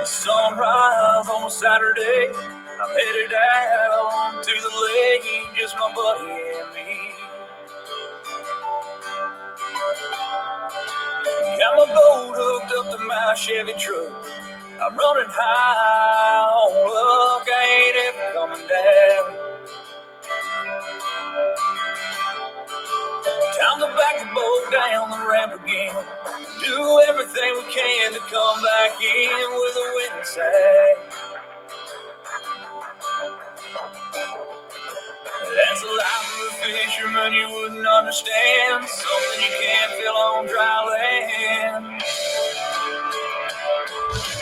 Sunrise on a Saturday, I'm headed out to the lake, just my buddy and me. Got my boat hooked up to my Chevy truck. I'm running high on luck, I ain't ever coming down. Time to back the boat down the ramp again. Do everything we can to come back in with a winning side. That's the life of a fisherman you wouldn't understand. Something you can't feel on dry land.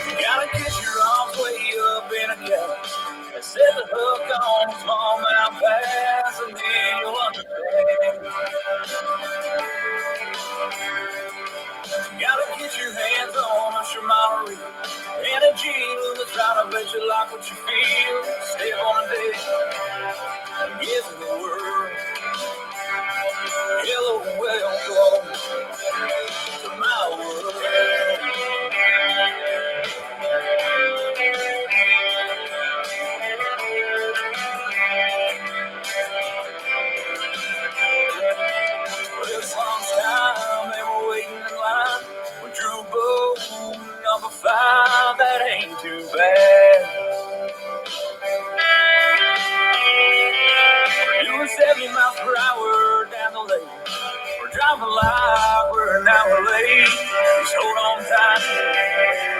You gotta kiss your arms way up in a couch and set the hook on a small mouth bass, and then you'll understand. You gotta get your hands on a Shamari and a Gila that's trying to bet you like what you feel. Step on a dick and give it the world. Hello, welcome to my world. This long time they were waiting in line. We drew boat number 5, that ain't too bad. We're doing 70 miles per hour down the lake. We're driving like we're an hour late. Just hold on tight,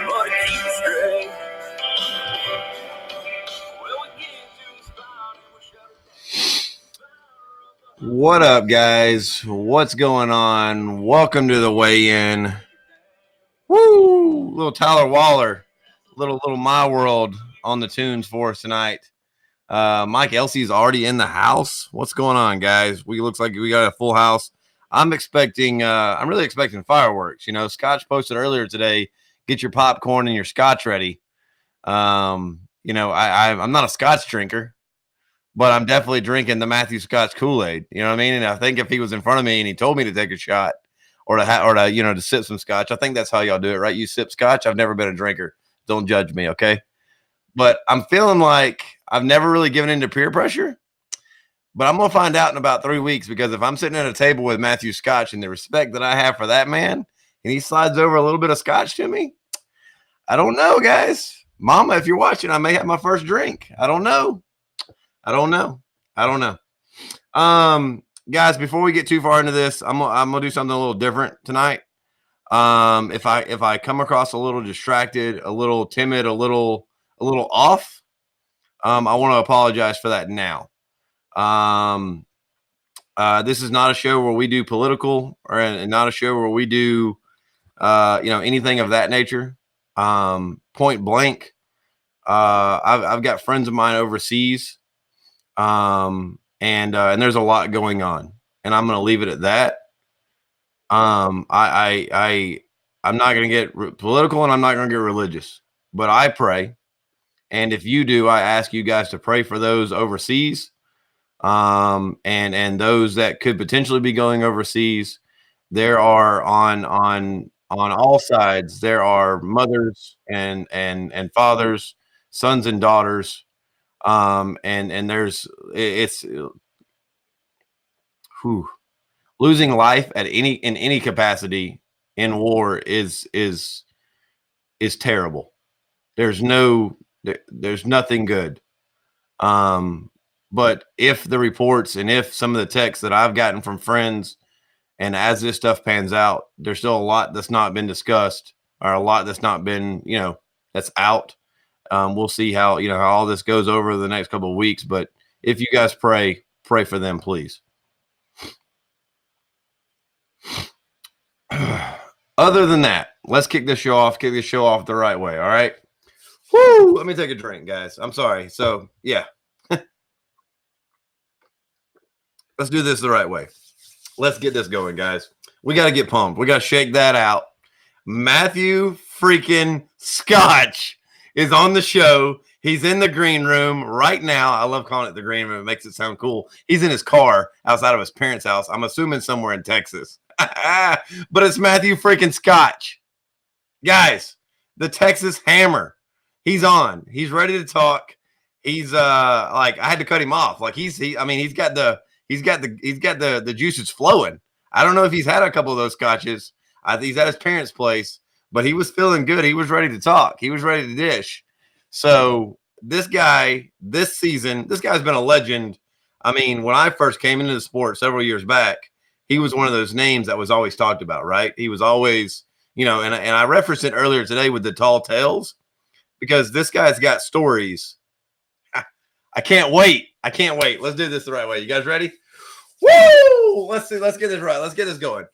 buddy, keep it straight. Well, we get to the spot and we shut it down. What up, guys? What's going on? Welcome to the weigh-in. Woo! Little Tyler Waller, little My World on the tunes for us tonight. Mike Elsie's already in the house. What's going on, guys? Looks like we got a full house. I'm really expecting fireworks. You know, Scotch posted earlier today, get your popcorn and your Scotch ready. I'm not a Scotch drinker, but I'm definitely drinking the Matthew Scotch Kool-Aid. You know what I mean? And I think if he was in front of me and he told me to take a shot to sip some Scotch, I think that's how y'all do it, right? You sip Scotch. I've never been a drinker. Don't judge me, okay? But I'm feeling like I've never really given in to peer pressure. But I'm going to find out in about 3 weeks, because if I'm sitting at a table with Matthew Scotch and the respect that I have for that man, and he slides over a little bit of Scotch to me, I don't know, guys. Mama, if you're watching, I may have my first drink. I don't know. Guys, before we get too far into this, I'm gonna do something a little different tonight. If I come across a little distracted, a little timid, a little off, I want to apologize for that now. This is not a show where we do political, or not a show where we do anything of that nature. Point blank, I've got friends of mine overseas, and there's a lot going on, and I'm going to leave it at that. I'm not going to get political, and I'm not going to get religious, but I pray. And if you do, I ask you guys to pray for those overseas, and those that could potentially be going overseas. There are on all sides, there are mothers and fathers, sons and daughters, and losing life in any capacity in war is terrible. There's nothing good. But if the reports and if some of the texts that I've gotten from friends, and as this stuff pans out, there's still a lot that's not been discussed, or a lot that's not been, that's out. We'll see how all this goes over the next couple of weeks. But if you guys pray for them, please. Other than that, let's kick this show off the right way. All right. Woo! Let me take a drink, guys. I'm sorry. So yeah. Let's do this the right way. Let's get this going, guys. We got to get pumped. We got to shake that out. Matthew freaking Scotch is on the show. He's in the green room right now. I love calling it the green room. It makes it sound cool. He's in his car outside of his parents' house. I'm assuming somewhere in Texas. But it's Matthew freaking Scotch. Guys, the Texas Hammer. He's on. He's ready to talk. He's like I had to cut him off. Like I mean he's got the juices flowing. I don't know if he's had a couple of those scotches. I think he's at his parents' place, but he was feeling good. He was ready to talk. He was ready to dish. So this guy, this season, this guy's been a legend. I mean, when I first came into the sport several years back, he was one of those names that was always talked about, right? He was always, and I referenced it earlier today with the tall tales because this guy's got stories. I can't wait. I can't wait. Let's do this the right way. You guys ready? Woo! Let's see. Let's get this right. Let's get this going.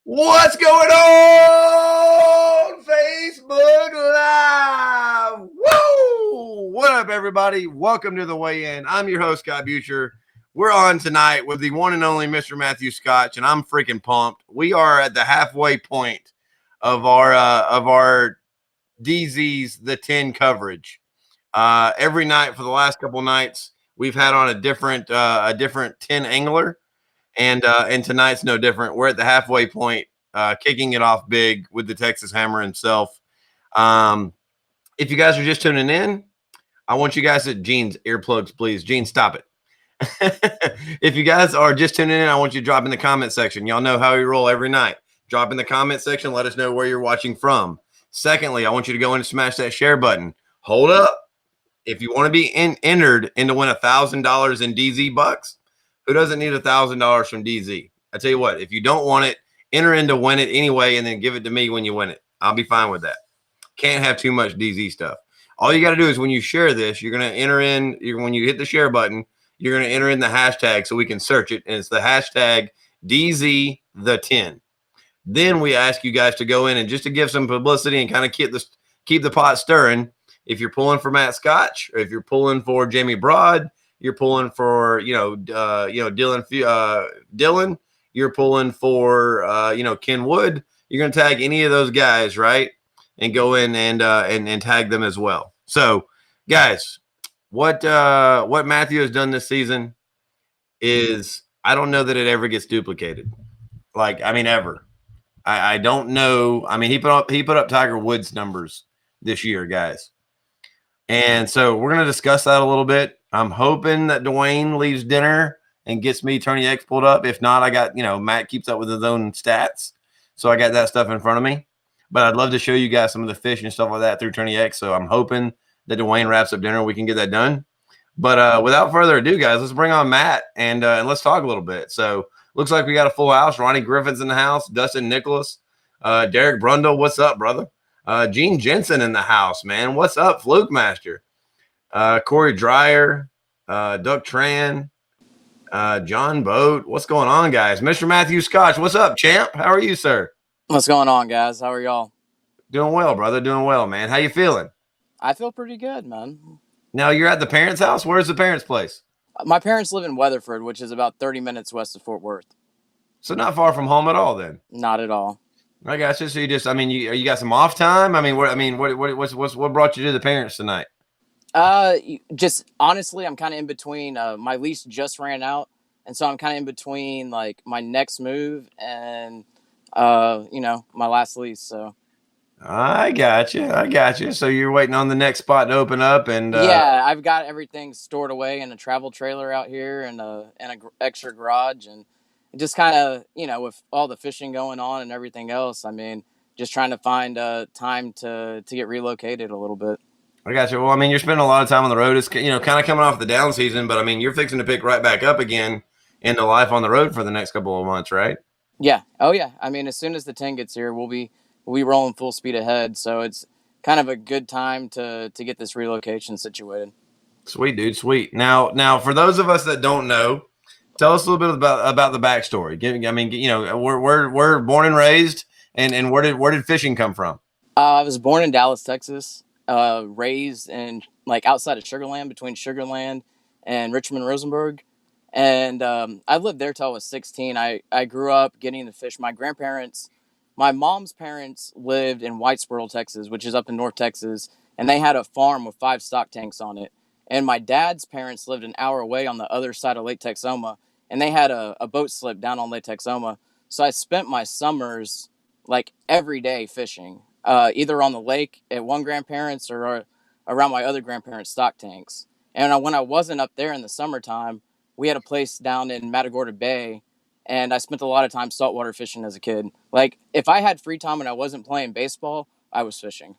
What's going on? Facebook Live. Woo! What up, everybody? Welcome to the weigh-in. I'm your host, Scott Beutjer. We're on tonight with the one and only Mr. Matthew Scotch, and I'm freaking pumped. We are at the halfway point of our DZ's The 10 coverage. Every night for the last couple nights, we've had on a different 10 angler, and tonight's no different. We're at the halfway point, kicking it off big with the Texas Hammer himself. If you guys are just tuning in, I want you guys to Gene's earplugs, please. Gene, stop it. If you guys are just tuning in, I want you to drop in the comment section. Y'all know how we roll every night. Drop in the comment section. Let us know where you're watching from. Secondly, I want you to go in and smash that share button. Hold up. If you want to be entered in to win $1,000 in DZ bucks, who doesn't need $1,000 from DZ? I tell you what, if you don't want it, enter in to win it anyway, and then give it to me when you win it. I'll be fine with that. Can't have too much DZ stuff. All you got to do is when you share this, you're going to enter in, when you hit the share button, you're going to enter in the hashtag so we can search it. And it's the hashtag DZThe10. Then we ask you guys to go in and just to give some publicity and kind of keep the pot stirring. If you're pulling for Matt Scotch, or if you're pulling for Jamie Broad, you're pulling for Dylan, you're pulling for Ken Wood. You're going to tag any of those guys, right? And go in and tag them as well. So, guys, what Matthew has done this season is I don't know that it ever gets duplicated. Like, I mean, ever. I don't know. I mean, he put up Tiger Woods numbers this year, guys. And so we're going to discuss that a little bit. I'm hoping that Dwayne leaves dinner and gets me Tourney X pulled up. If not, I got, Matt keeps up with his own stats. So I got that stuff in front of me. But I'd love to show you guys some of the fish and stuff like that through Tourney X. So I'm hoping that Dwayne wraps up dinner. We can get that done. But without further ado, guys, let's bring on Matt and let's talk a little bit. So looks like we got a full house. Ronnie Griffin's in the house. Dustin Nicholas. Derek Brundle. What's up, brother? Gene Jensen in the house, man. What's up, Fluke Master? Corey Dreyer, Duck Tran, John Boat. What's going on, guys? Mr. Matthew Scotch, what's up, champ? How are you, sir? What's going on, guys? How are y'all? Doing well, brother. Doing well, man. How you feeling? I feel pretty good, man. Now, you're at the parents' house? Where's the parents' place? My parents live in Weatherford, which is about 30 minutes west of Fort Worth. So not far from home at all, then. Not at all. I got you. So you just, you got some off time? What brought you to the parents tonight? Just honestly, I'm kind of in between. My lease just ran out, and so I'm kind of in between like my next move and my last lease. So I got you. So you're waiting on the next spot to open up, and yeah, I've got everything stored away in a travel trailer out here and a extra garage, and just kind of with all the fishing going on and everything else. I mean, just trying to find time to get relocated a little bit. I got you. Well, you're spending a lot of time on the road. It's kind of coming off the down season, but you're fixing to pick right back up again into life on the road for the next couple of months, right? Yeah. Oh yeah. As soon as the 10 gets here, we'll be rolling full speed ahead. So it's kind of a good time to get this relocation situated. Sweet, dude. Sweet. Now, for those of us that don't know, tell us a little bit about the backstory. We're born and raised, and where did fishing come from? I was born in Dallas, Texas. Raised in outside of Sugar Land, between Sugar Land and Richmond Rosenberg, and I lived there till I was 16. I grew up getting to fish. My mom's parents lived in Whitesboro, Texas, which is up in North Texas, and they had a farm with 5 stock tanks on it. And my dad's parents lived an hour away on the other side of Lake Texoma, and they had a boat slip down on Lake Texoma. So I spent my summers every day fishing. either on the lake at one grandparent's or around my other grandparents' stock tanks. And when I wasn't up there in the summertime, we had a place down in Matagorda Bay, and I spent a lot of time saltwater fishing as a kid. Like, if I had free time and I wasn't playing baseball, I was fishing.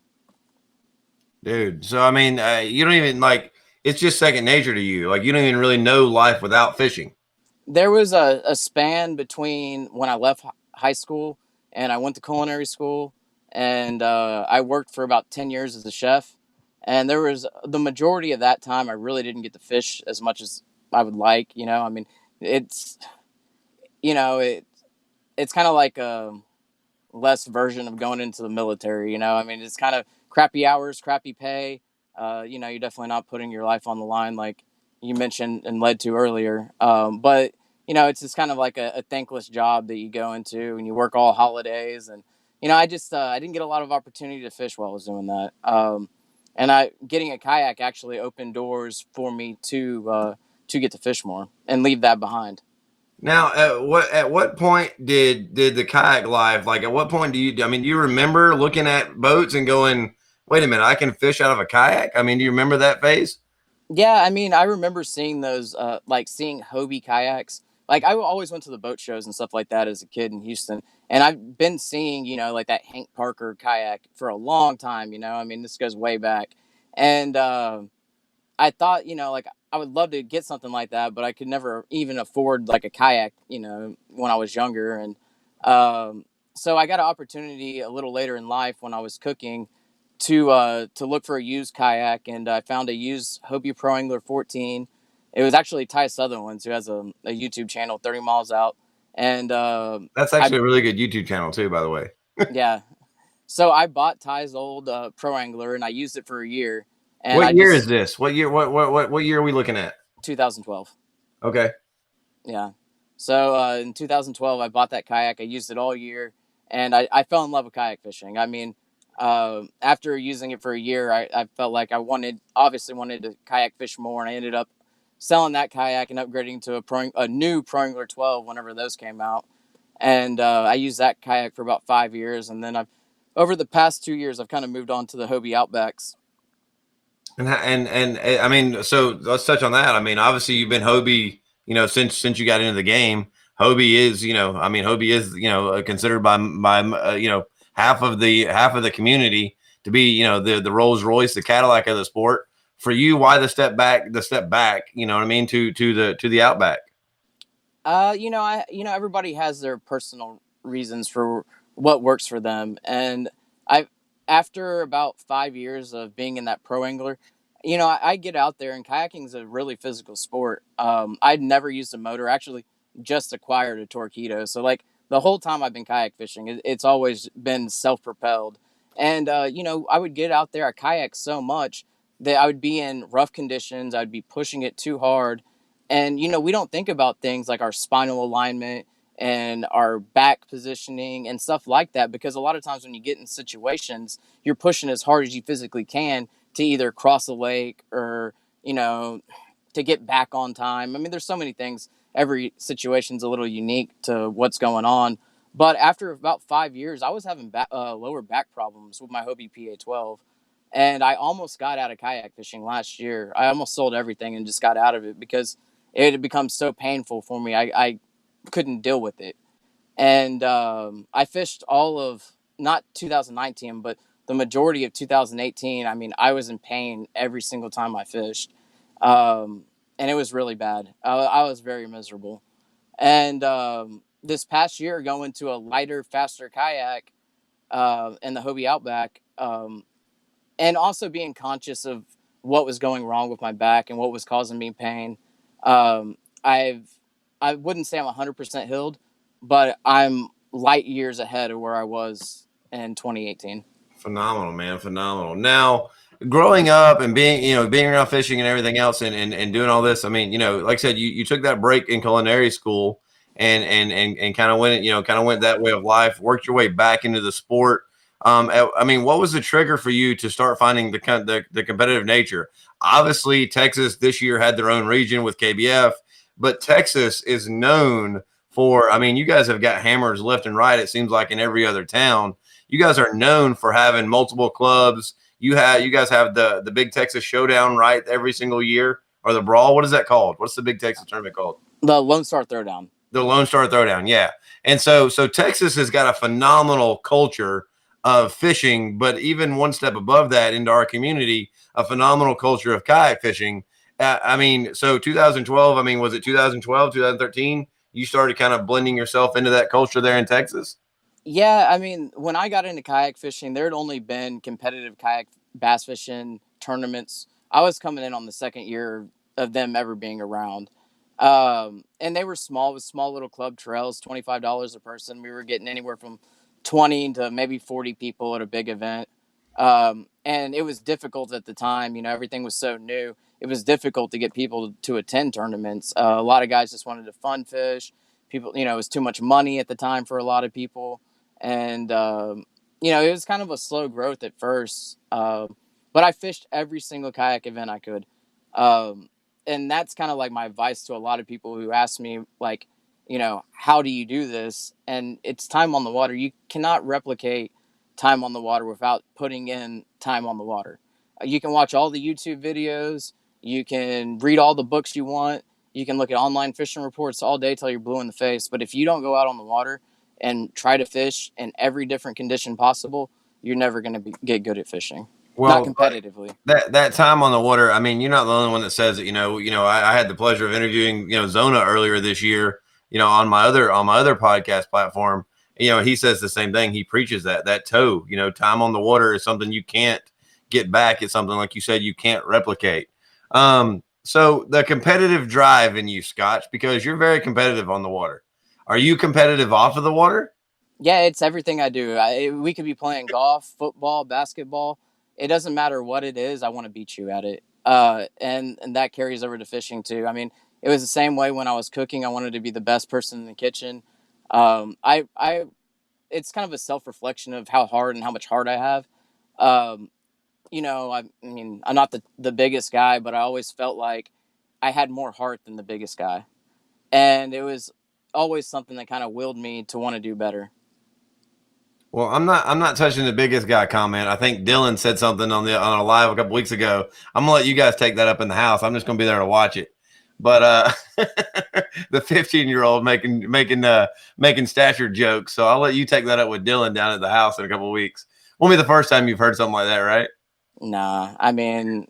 Dude. So I mean, you don't even like it's just second nature to you. Like you don't even really know life without fishing. There was a span between when I left high school and I went to culinary school, and I worked for about 10 years as a chef. And there was the majority of that time I really didn't get to fish as much as I would like. I mean, it's, you know, it, it's kind of like a less version of going into the military. I mean, it's kind of crappy hours, crappy pay. You're definitely not putting your life on the line like you mentioned and led to earlier. But it's just kind of like a thankless job that you go into and you work all holidays. And I didn't get a lot of opportunity to fish while I was doing that. And I getting a kayak actually opened doors for me to get to fish more and leave that behind. Now, at what point did the kayak life like? At what point do you remember looking at boats and going, "Wait a minute, I can fish out of a kayak"? I mean, do you remember that phase? Yeah, I mean, I remember seeing those, like seeing Hobie kayaks. Like, I always went to the boat shows and stuff like that as a kid in Houston, and I've been seeing, like that Hank Parker kayak for a long time. I mean, this goes way back, and I thought, like I would love to get something like that, but I could never even afford like a kayak, when I was younger, and so I got an opportunity a little later in life when I was cooking to look for a used kayak, and I found a used Hobie Pro Angler 14. It was actually Ty Sutherland's, who has a YouTube channel, 30 Miles Out, and That's I actually a really good YouTube channel too, by the way. yeah. So I bought Ty's old Pro Angler, and I used it for a year, and What I year is just this? What year? What year are we looking at? 2012. Okay. Yeah. So in 2012, I bought that kayak. I used it all year, and I fell in love with kayak fishing. I mean, after using it for a year, I felt like I obviously wanted to kayak fish more, and I ended up selling that kayak and upgrading to a new Pro Angler 12 whenever those came out. And I used that kayak for about 5 years, and then over the past 2 years, I've kind of moved on to the Hobie Outbacks. And I mean, so let's touch on that. I mean, obviously you've been Hobie, since you got into the game. Hobie is, I mean, Hobie is, considered by half of the community to be, the Rolls Royce, the Cadillac of the sport. For you, why the step back? The step back, you know what I mean, to the Outback. Everybody has their personal reasons for what works for them, and I, after about 5 years of being in that pro angler, I get out there, and kayaking is a really physical sport. I'd never used a motor, actually, just acquired a Torpedo, so like the whole time I've been kayak fishing, it's always been self propelled, and I would get out there, I kayak so much that I would be in rough conditions, I'd be pushing it too hard, and we don't think about things like our spinal alignment and our back positioning and stuff like that, because a lot of times when you get in situations, you're pushing as hard as you physically can to either cross a lake or to get back on time. I mean, there's so many things. Every situation's a little unique to what's going on. But after about 5 years, I was having lower back problems with my Hobie PA12, and I almost got out of kayak fishing last year. I almost sold everything and just got out of it because it had become so painful for me. I couldn't deal with it. And I fished all of not 2019, but the majority of 2018. I mean, I was in pain every single time I fished, and it was really bad. I was very miserable. And this past year, going to a lighter, faster kayak in the Hobie Outback, and also being conscious of what was going wrong with my back and what was causing me pain. Um, I've I wouldn't say I'm 100% healed, but I'm light years ahead of where I was in 2018. Phenomenal, man. Phenomenal. Now, growing up and being around fishing and everything else and doing all this, I mean, like I said, you took that break in culinary school and kind of went that way of life, worked your way back into the sport. I mean, what was the trigger for you to start finding the competitive nature? Obviously, Texas this year had their own region with KBF, but Texas is known for, I mean, you guys have got hammers left and right, it seems like, in every other town. you guys are known for having multiple clubs. You guys have the Big Texas Showdown, right? Every single year, or the Brawl. What is that called? What's the Big Texas tournament called? The Lone Star Throwdown. The Lone Star Throwdown, yeah. And so Texas has got a phenomenal culture of fishing, but even one step above that into our community, a phenomenal culture of kayak fishing. I mean, so 2012, I mean, was it 2012, 2013? You started kind of blending yourself into that culture there in Texas? Yeah, I mean, when I got into kayak fishing, there had only been competitive kayak bass fishing tournaments. I was coming in on the second year of them ever being around. And they were small, with small little club trails, $25 a person. We were getting anywhere from 20 to maybe 40 people at a big event. And it was difficult at the time. You know, everything was so new. It was difficult to get people to attend tournaments. A lot of guys just wanted to fun fish. People, you know, it was too much money at the time for a lot of people. And, you know, it was kind of a slow growth at first. But I fished every single kayak event I could. And that's kind of like my advice to a lot of people who ask me, like, you know, how do you do this? And it's time on the water. You cannot replicate time on the water without putting in time on the water. You can watch all the YouTube videos. You can read all the books you want. You can look at online fishing reports all day till you're blue in the face. But if you don't go out on the water and try to fish in every different condition possible, you're never going to get good at fishing. Not Well, competitively. that time on the water, I mean, you're not the only one that says it. I had the pleasure of interviewing, Zona earlier this year, on my other podcast platform. He says the same thing. He preaches that toe, time on the water is something you can't get back. It's something, like you said, you can't replicate. So the competitive drive in you, Scotch, because you're very competitive on the water. Are you competitive off of the water? Yeah, it's everything I do. We could be playing golf, football, basketball. It doesn't matter what it is. I want to beat you at it. And that carries over to fishing too. I mean, it was the same way when I was cooking. I wanted to be the best person in the kitchen. I it's kind of a self reflection of how hard and how much heart I have. Um, I mean, I'm not the biggest guy, but I always felt like I had more heart than the biggest guy, and it was always something that kind of willed me to want to do better. Well, I'm not touching the biggest guy comment. I think Dylan said something on a live a couple weeks ago. I'm gonna let you guys take that up in the house. I'm just gonna be there to watch it. But the 15-year-old making stature jokes. So I'll let you take that up with Dylan down at the house in a couple weeks. Won't be the first time you've heard something like that, right? Nah, I mean,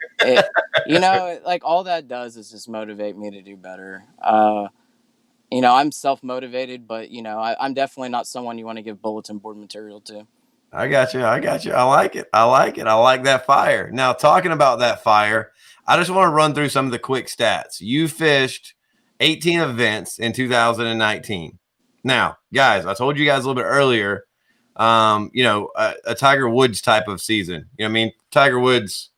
like all that does is just motivate me to do better. I'm self motivated, but I'm definitely not someone you want to give bulletin board material to. I got you. I got you. I like it. I like it. I like that fire. Now, talking about that fire, I just want to run through some of the quick stats. You fished 18 events in 2019. Now, guys, I told you guys a little bit earlier, a Tiger Woods type of season. You know what I mean? Tiger Woods,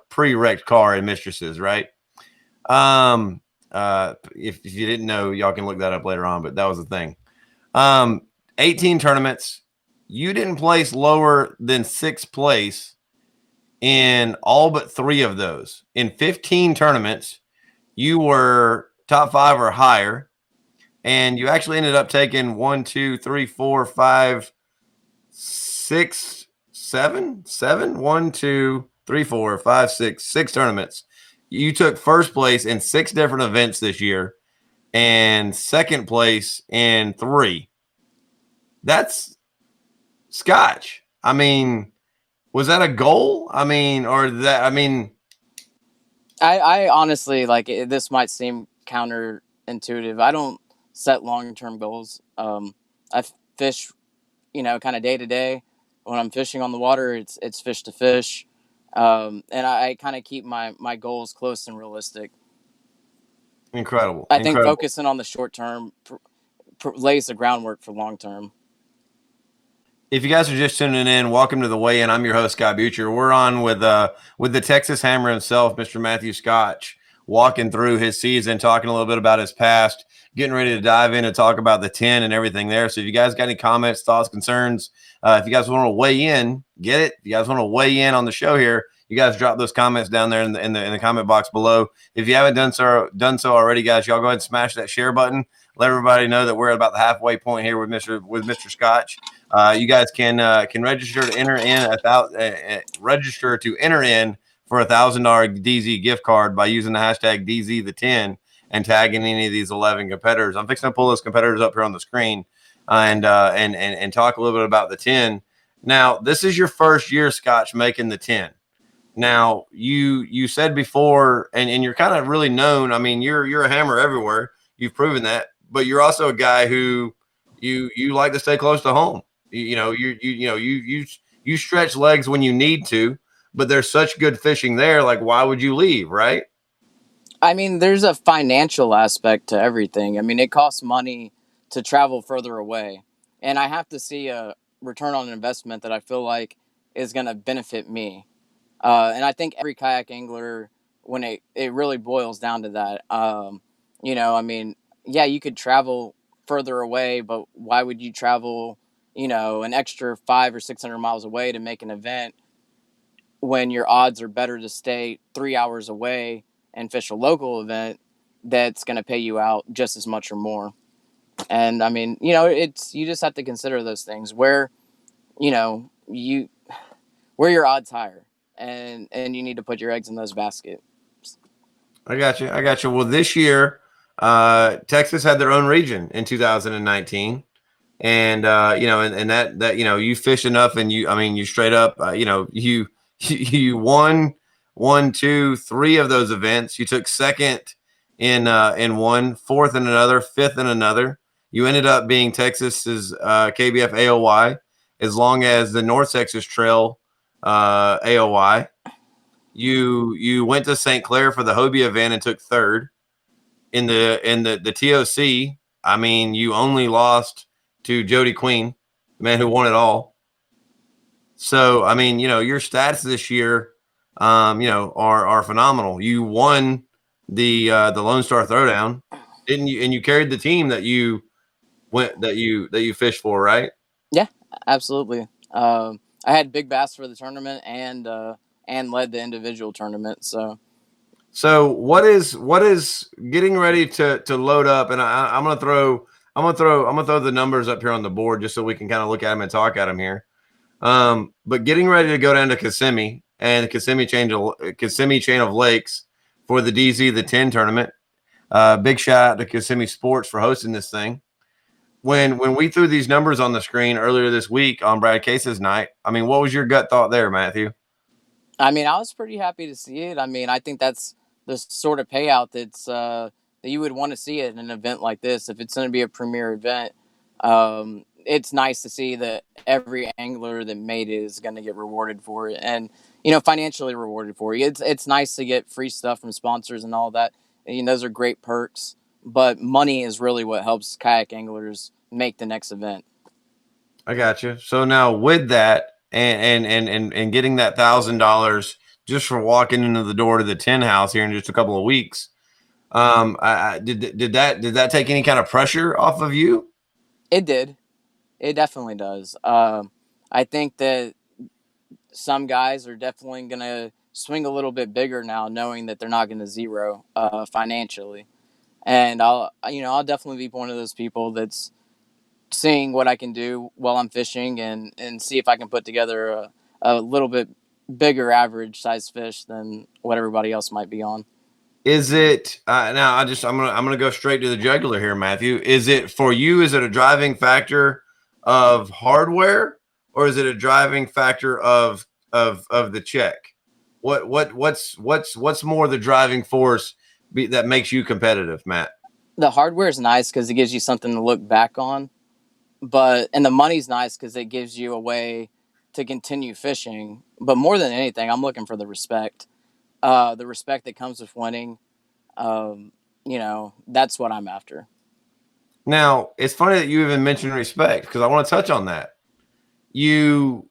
pre-wrecked car and mistresses, right? If you didn't know, y'all can look that up later on, but that was the thing. 18 tournaments. You didn't place lower than sixth place in all but 3 of those. In 15 tournaments, you were top 5 or higher, and you actually ended up taking 1, 2, 3, 4, 5, 6, 7, 1, 2, 3, 4, 5, 6 tournaments. You took first place in 6 different events this year and second place in 3. That's Scotch. I mean, was that a goal? I mean, I honestly this might seem counterintuitive. I don't set long term goals. I fish, kind of day to day. When I'm fishing on the water, it's fish to fish, and I kind of keep my goals close and realistic. incredible. I think Incredible. focusing on the short term lays the groundwork for long term. If you guys are just tuning in, welcome to the weigh-in. I'm your host, Scott Beutjer. We're on with the Texas Hammer himself, Mr. Matthew Scotch, walking through his season, talking a little bit about his past, getting ready to dive in and talk about the 10 and everything there. So if you guys got any comments, thoughts, concerns, if you guys want to weigh in, get it. If you guys want to weigh in on the show here, you guys drop those comments down there in the comment box below. If you haven't done so already, guys, y'all go ahead and smash that share button. Let everybody know that we're at about the halfway point here with Mr. Scotch. You guys can register to enter in register to enter in for $1,000 DZ gift card by using the hashtag DZ10 and tagging any of these 11 competitors. I'm fixing to pull those competitors up here on the screen and talk a little bit about the 10. Now, this is your first year, Scotch, making the 10. Now, you said before, and you're kind of really known. I mean, you're a hammer everywhere. You've proven that, but you're also a guy who you like to stay close to home. You stretch legs when you need to, but there's such good fishing there. Like, why would you leave, right? I mean, there's a financial aspect to everything. I mean, it costs money to travel further away, and I have to see a return on investment that I feel like is going to benefit me. And I think every kayak angler, when it really boils down to that, I mean, yeah, you could travel further away, but why would you travel, an extra 500 or 600 miles away to make an event when your odds are better to stay 3 hours away and fish a local event that's going to pay you out just as much or more? And I mean, you just have to consider those things where, you where your odds higher, and you need to put your eggs in those baskets. I got you. Well, this year, Texas had their own region in 2019. And and that you fish enough, and you straight up, you won one, two, three of those events. You took second in one, fourth in another, fifth in another. You ended up being Texas's KBF AOY, as long as the North Texas Trail AOY. You went to St. Clair for the Hobie event and took third in the TOC. I mean, you only lost to Jody Queen, the man who won it all. So, I mean, your stats this year, are phenomenal. You won the Lone Star Throwdown, didn't you? And you carried the team that you fished for, right? Yeah, absolutely. I had big bass for the tournament and led the individual tournament. So what is getting ready to load up? And I'm gonna throw the numbers up here on the board just so we can kind of look at them and talk at them here. But getting ready to go down to Kissimmee and the Kissimmee Chain of Lakes for the DZ10 tournament. Big shout out to Kissimmee Sports for hosting this thing. When we threw these numbers on the screen earlier this week on Brad Case's night, I mean, what was your gut thought there, Matthew? I mean, I was pretty happy to see it. I mean, I think that's the sort of payout that you would want to see at an event like this. If it's going to be a premier event, it's nice to see that every angler that made it is going to get rewarded for it, and financially rewarded for it. It's nice to get free stuff from sponsors and all that. Those are great perks, but money is really what helps kayak anglers make the next event. I got you. So now with that and getting that $1,000 just for walking into the door to the 10 house here in just a couple of weeks, did that take any kind of pressure off of you? It did. It definitely does. I think that some guys are definitely going to swing a little bit bigger now, knowing that they're not going to zero financially. And I'll definitely be one of those people that's seeing what I can do while I'm fishing and see if I can put together a little bit bigger average size fish than what everybody else might be on. Is it now? I'm gonna go straight to the jugular here, Matthew. Is it for you? Is it a driving factor of hardware, or is it a driving factor of the check? What's more the driving force that makes you competitive, Matt? The hardware is nice because it gives you something to look back on, and the money's nice because it gives you a way to continue fishing. But more than anything, I'm looking for the respect that comes with winning. That's what I'm after. Now, it's funny that you even mentioned respect because I want to touch on that. Do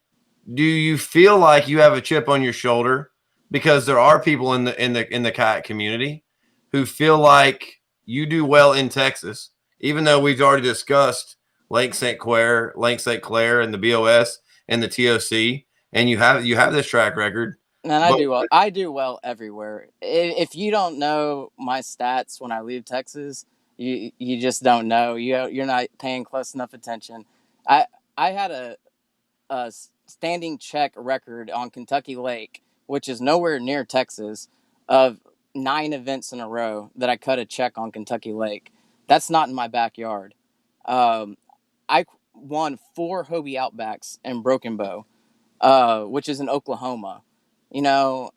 you feel like you have a chip on your shoulder because there are people in the kayak community who feel like you do well in Texas, even though we've already discussed Lake St. Clair, and the BOS and the TOC, and you have this track record. And I But do well. I do well everywhere. If you don't know my stats when I leave Texas, you just don't know. You're not paying close enough attention. I I had a standing check record on Kentucky Lake, which is nowhere near Texas, of 9 events in a row that I cut a check on Kentucky Lake. That's not in my backyard. Um, I won 4 Hobie Outbacks in Broken Bow, which is in Oklahoma. You know,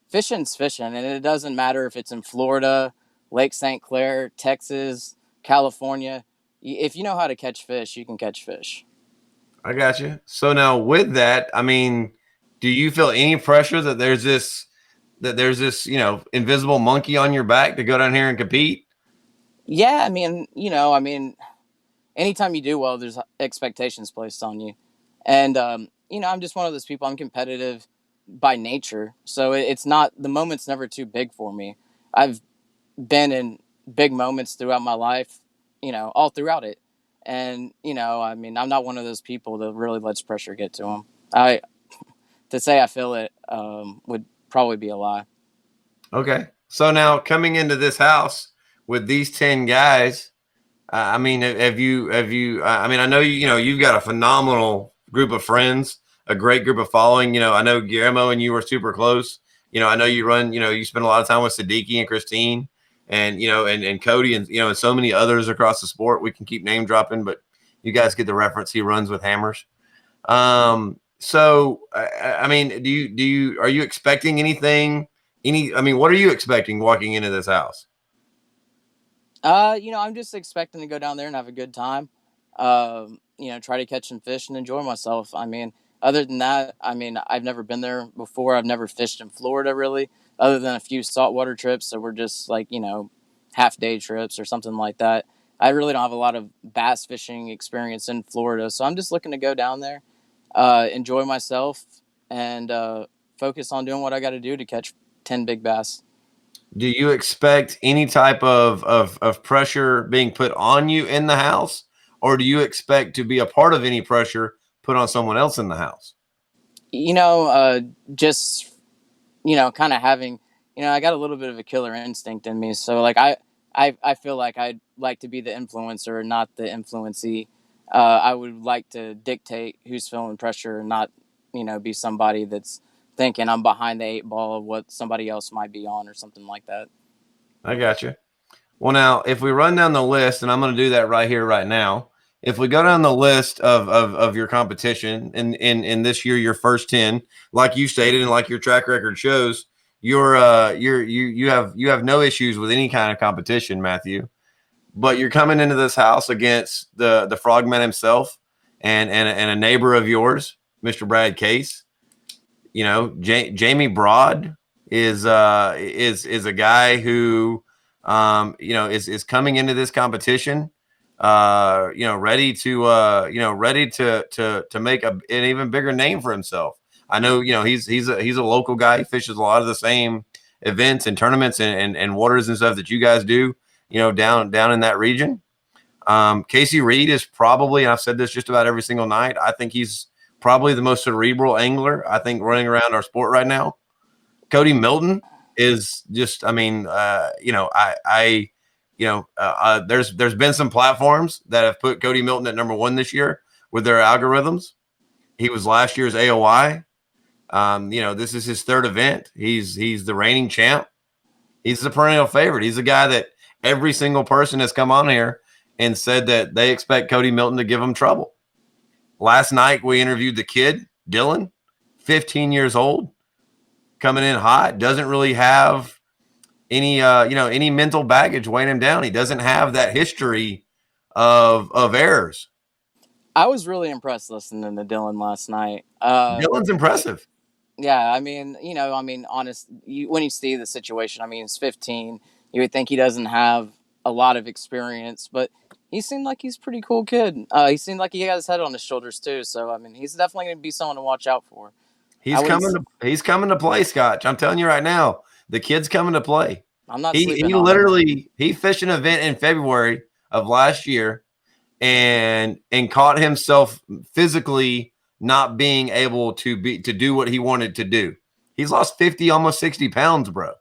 fishing's fishing, and it doesn't matter if it's in Florida, Lake St. Clair, Texas, California. If you know how to catch fish, you can catch fish. I got you. So now with that, I mean, do you feel any pressure that there's this invisible monkey on your back to go down here and compete? Yeah, I mean, anytime you do well, there's expectations placed on you, and I'm just one of those people. I'm competitive by nature, so it's not the moment's never too big for me. I've been in big moments throughout my life, all throughout it, and I'm not one of those people that really lets pressure get to them. I To say I feel it would probably be a lie. Okay. So now coming into this house with these 10 guys, I mean, have you, I mean, I know you've got a phenomenal group of friends, a great group of following. I know Guillermo and you were super close. I know you spend a lot of time with Siddiqui and Christine and Cody and so many others across the sport. We can keep name dropping, but you guys get the reference. He runs with hammers. So I mean, are you expecting anything? I mean, what are you expecting walking into this house? I'm just expecting to go down there and have a good time. Try to catch some fish and enjoy myself. I mean, other than that, I've never been there before. I've never fished in Florida really, other than a few saltwater trips that were just like, half day trips or something like that. I really don't have a lot of bass fishing experience in Florida, so I'm just looking to go down there, enjoy myself, and focus on doing what I got to do to catch 10 big bass. Do you expect any type of pressure being put on you in the house, or do you expect to be a part of any pressure put on someone else in the house? Just kind of having, I got a little bit of a killer instinct in me. So like I feel like I'd like to be the influencer, not the influencee. I would like to dictate who's feeling pressure, not be somebody that's thinking I'm behind the 8 ball of what somebody else might be on or something like that. I got you. Well, now, if we run down the list, and I'm going to do that right here, right now. If we go down the list of your competition in this year, your first 10, like you stated, and like your track record shows, you have no issues with any kind of competition, Matthew. But you're coming into this house against the frogman himself and a neighbor of yours, Mr. Brad Case. Jamie Broad is a guy who is coming into this competition ready to make an even bigger name for himself. I know he's a local guy. He fishes a lot of the same events and tournaments and waters and stuff that you guys do down in that region. Casey Reed is probably, and I've said this just about every single night, I think he's probably the most cerebral angler I think running around our sport right now. Cody Milton is just, I mean, there's been some platforms that have put Cody Milton at number one this year with their algorithms. He was last year's AOI. This is his third event. He's the reigning champ. He's the perennial favorite. He's the guy that every single person has come on here and said that they expect Cody Milton to give them trouble. Last night we interviewed the kid, Dylan, 15 years old, coming in hot, doesn't really have any mental baggage weighing him down. He doesn't have that history of errors. I was really impressed listening to Dylan last night. Dylan's impressive. Yeah, honest. When you see the situation, he's 15. You would think he doesn't have a lot of experience, but he seemed like he's a pretty cool kid. He seemed like he has his head on his shoulders too. So he's definitely going to be someone to watch out for. I He's wouldn't. coming to play, Scotch. I'm telling you right now, the kid's coming to play. I'm not He sleeping on him. literally he fished an event in February of last year and caught himself physically not being able to do what he wanted to do. He's lost 50, almost 60 pounds, bro.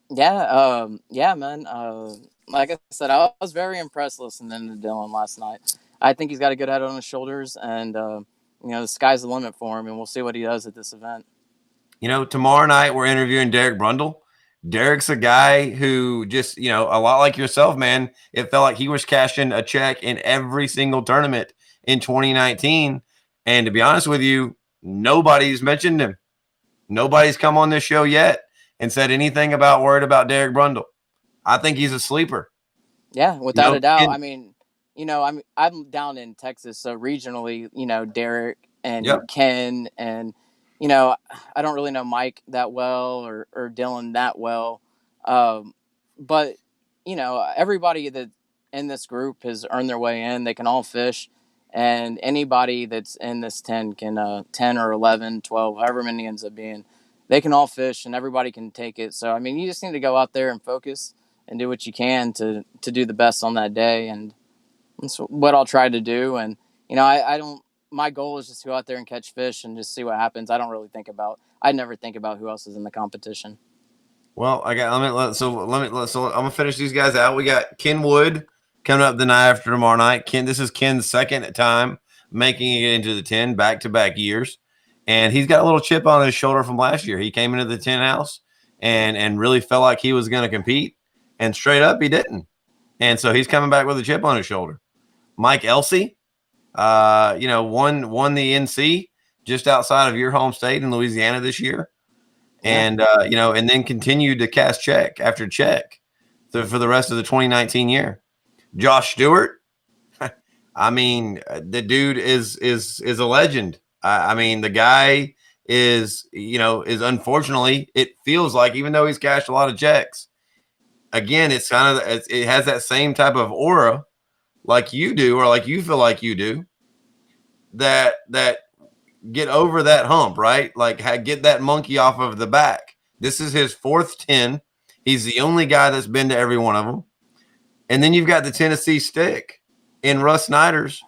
Yeah, man. Like I said, I was very impressed listening to Dylan last night. I think he's got a good head on his shoulders, and the sky's the limit for him, and we'll see what he does at this event. Tomorrow night we're interviewing Derek Brundle. Derek's a guy who just, a lot like yourself, man. It felt like he was cashing a check in every single tournament in 2019. And to be honest with you, nobody's mentioned him. Nobody's come on this show yet and said anything about worried about Derek Brundle. I think he's a sleeper. Yeah, without a doubt. And, I mean, I'm down in Texas, so regionally, Derek and yep. Ken and you know I don't really know Mike that well or Dylan that well, but everybody that in this group has earned their way in. They can all fish, and anybody that's in this 10 can 10 or 11, 12, however many ends up being, they can all fish, and everybody can take it. So I mean, you just need to go out there and focus and do what you can to do the best on that day, and that's what I'll try to do. And I don't. My goal is just to go out there and catch fish and just see what happens. I don't really think about. I never think about who else is in the competition. Well, so I'm gonna finish these guys out. We got Ken Wood coming up the night after tomorrow night. This is Ken's second time making it into the 10 back-to-back years, and he's got a little chip on his shoulder from last year. He came into the 10 house and really felt like he was going to compete, and straight up he didn't. And so he's coming back with a chip on his shoulder. Mike Elsey, won the NC just outside of your home state in Louisiana this year. And and then continued to cast check after check for the rest of the 2019 year. Josh Stewart, I mean, the dude is a legend. I mean, the guy is unfortunately, it feels like, even though he's cashed a lot of checks, again, it's kind of, it has that same type of aura like you do, or like you feel like you do, that get over that hump, right? Like, get that monkey off of the back. This is his fourth 10. He's the only guy that's been to every one of them. And then you've got the Tennessee stick in Russ Snyder's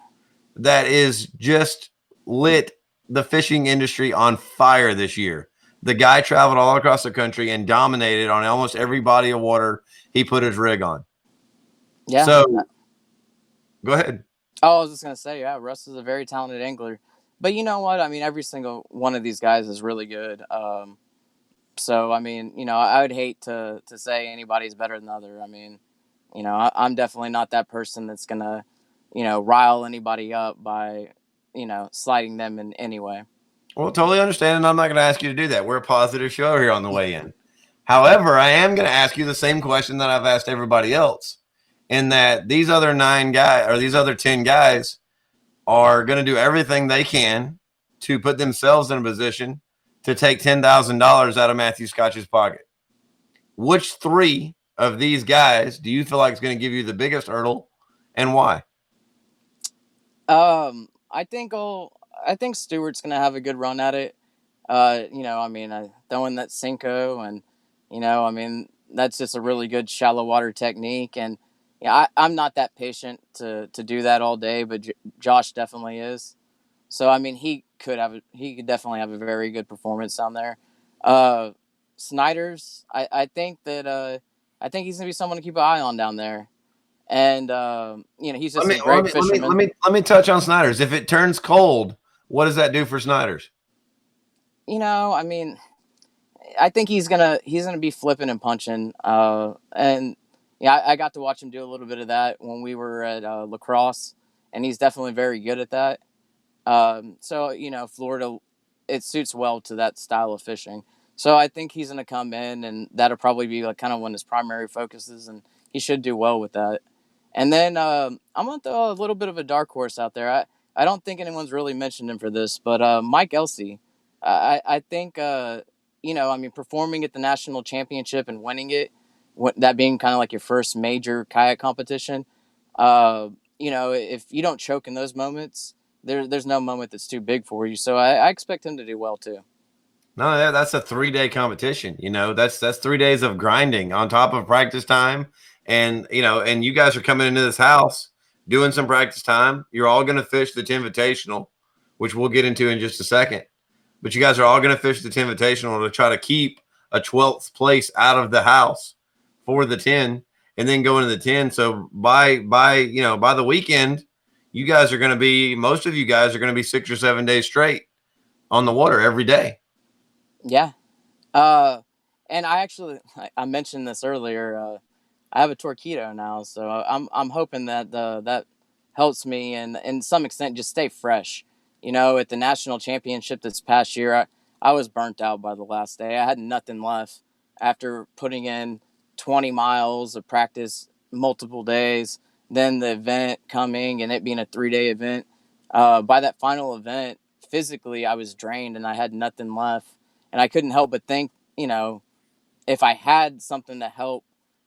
that is just lit the fishing industry on fire this year. The guy traveled all across the country and dominated on almost every body of water he put his rig on. Yeah. So go ahead. Oh, I was just gonna say, yeah, Russ is a very talented angler. But you know what? I mean, every single one of these guys is really good. So I mean, I would hate to say anybody's better than the other. I mean, I'm definitely not that person that's gonna, rile anybody up by, sliding them in any way. Well, totally understand, and I'm not going to ask you to do that. We're a positive show here on the way in. However, I am going to ask you the same question that I've asked everybody else, in that these other 9 guys, or these other 10 guys, are going to do everything they can to put themselves in a position to take $10,000 out of Matthew Scotch's pocket. Which 3 of these guys do you feel like is going to give you the biggest hurdle, and why? I think Stewart's gonna have a good run at it. I mean, throwing that Cinco, and I mean, that's just a really good shallow water technique. And yeah, I'm not that patient to do that all day, but Josh definitely is. So I mean, he could definitely have a very good performance down there. Snyder's, I think that I think he's gonna be someone to keep an eye on down there. And he's just a great fisherman. Let me touch on Snyder's. If it turns cold, what does that do for Snyder's? I mean, I think he's gonna be flipping and punching. And yeah, I got to watch him do a little bit of that when we were at lacrosse, and he's definitely very good at that. So Florida, it suits well to that style of fishing. So I think he's gonna come in, and that'll probably be like kind of one of his primary focuses, and he should do well with that. And then I'm gonna throw a little bit of a dark horse out there. I don't think anyone's really mentioned him for this, but Mike Elsey. I think I mean, performing at the national championship and winning it, that being kind of like your first major kayak competition. If you don't choke in those moments, there's no moment that's too big for you. So I expect him to do well too. No, that's a 3-day competition. That's 3 days of grinding on top of practice time. And, and you guys are coming into this house doing some practice time. You're all going to fish the Invitational, which we'll get into in just a second. But you guys are all going to fish the 10 Invitational to try to keep a 12th place out of the house for the 10 and then go into the 10. So by the weekend, you guys are going to be, most of you guys are going to be 6 or 7 days straight on the water every day. Yeah. And I mentioned this earlier. I have a Torpedo now, so I'm hoping that that helps me and in some extent just stay fresh. At the national championship this past year, I was burnt out by the last day. I had nothing left after putting in 20 miles of practice multiple days. Then the event coming and it being a 3-day event. By that final event, physically I was drained and I had nothing left, and I couldn't help but think, if I had something to help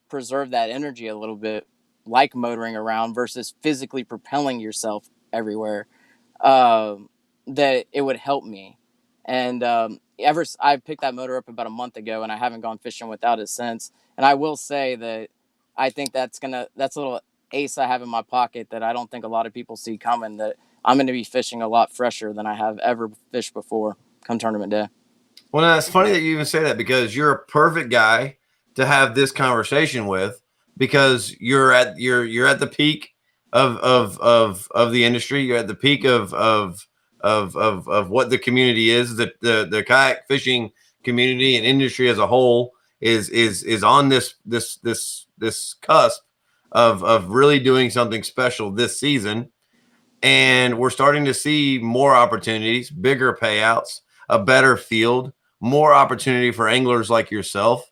preserve that energy a little bit, like motoring around versus physically propelling yourself everywhere, that it would help me. And I picked that motor up about a month ago, and I haven't gone fishing without it since. And I will say that I think that's a little ace I have in my pocket that I don't think a lot of people see coming. That I'm going to be fishing a lot fresher than I have ever fished before come tournament day. Well, now, it's funny that you even say that because you're a perfect guy to have this conversation with because you're at the peak of the industry. You're at the peak of what the community is. The kayak fishing community and industry as a whole is on this cusp of really doing something special this season. And we're starting to see more opportunities, bigger payouts, a better field, more opportunity for anglers like yourself.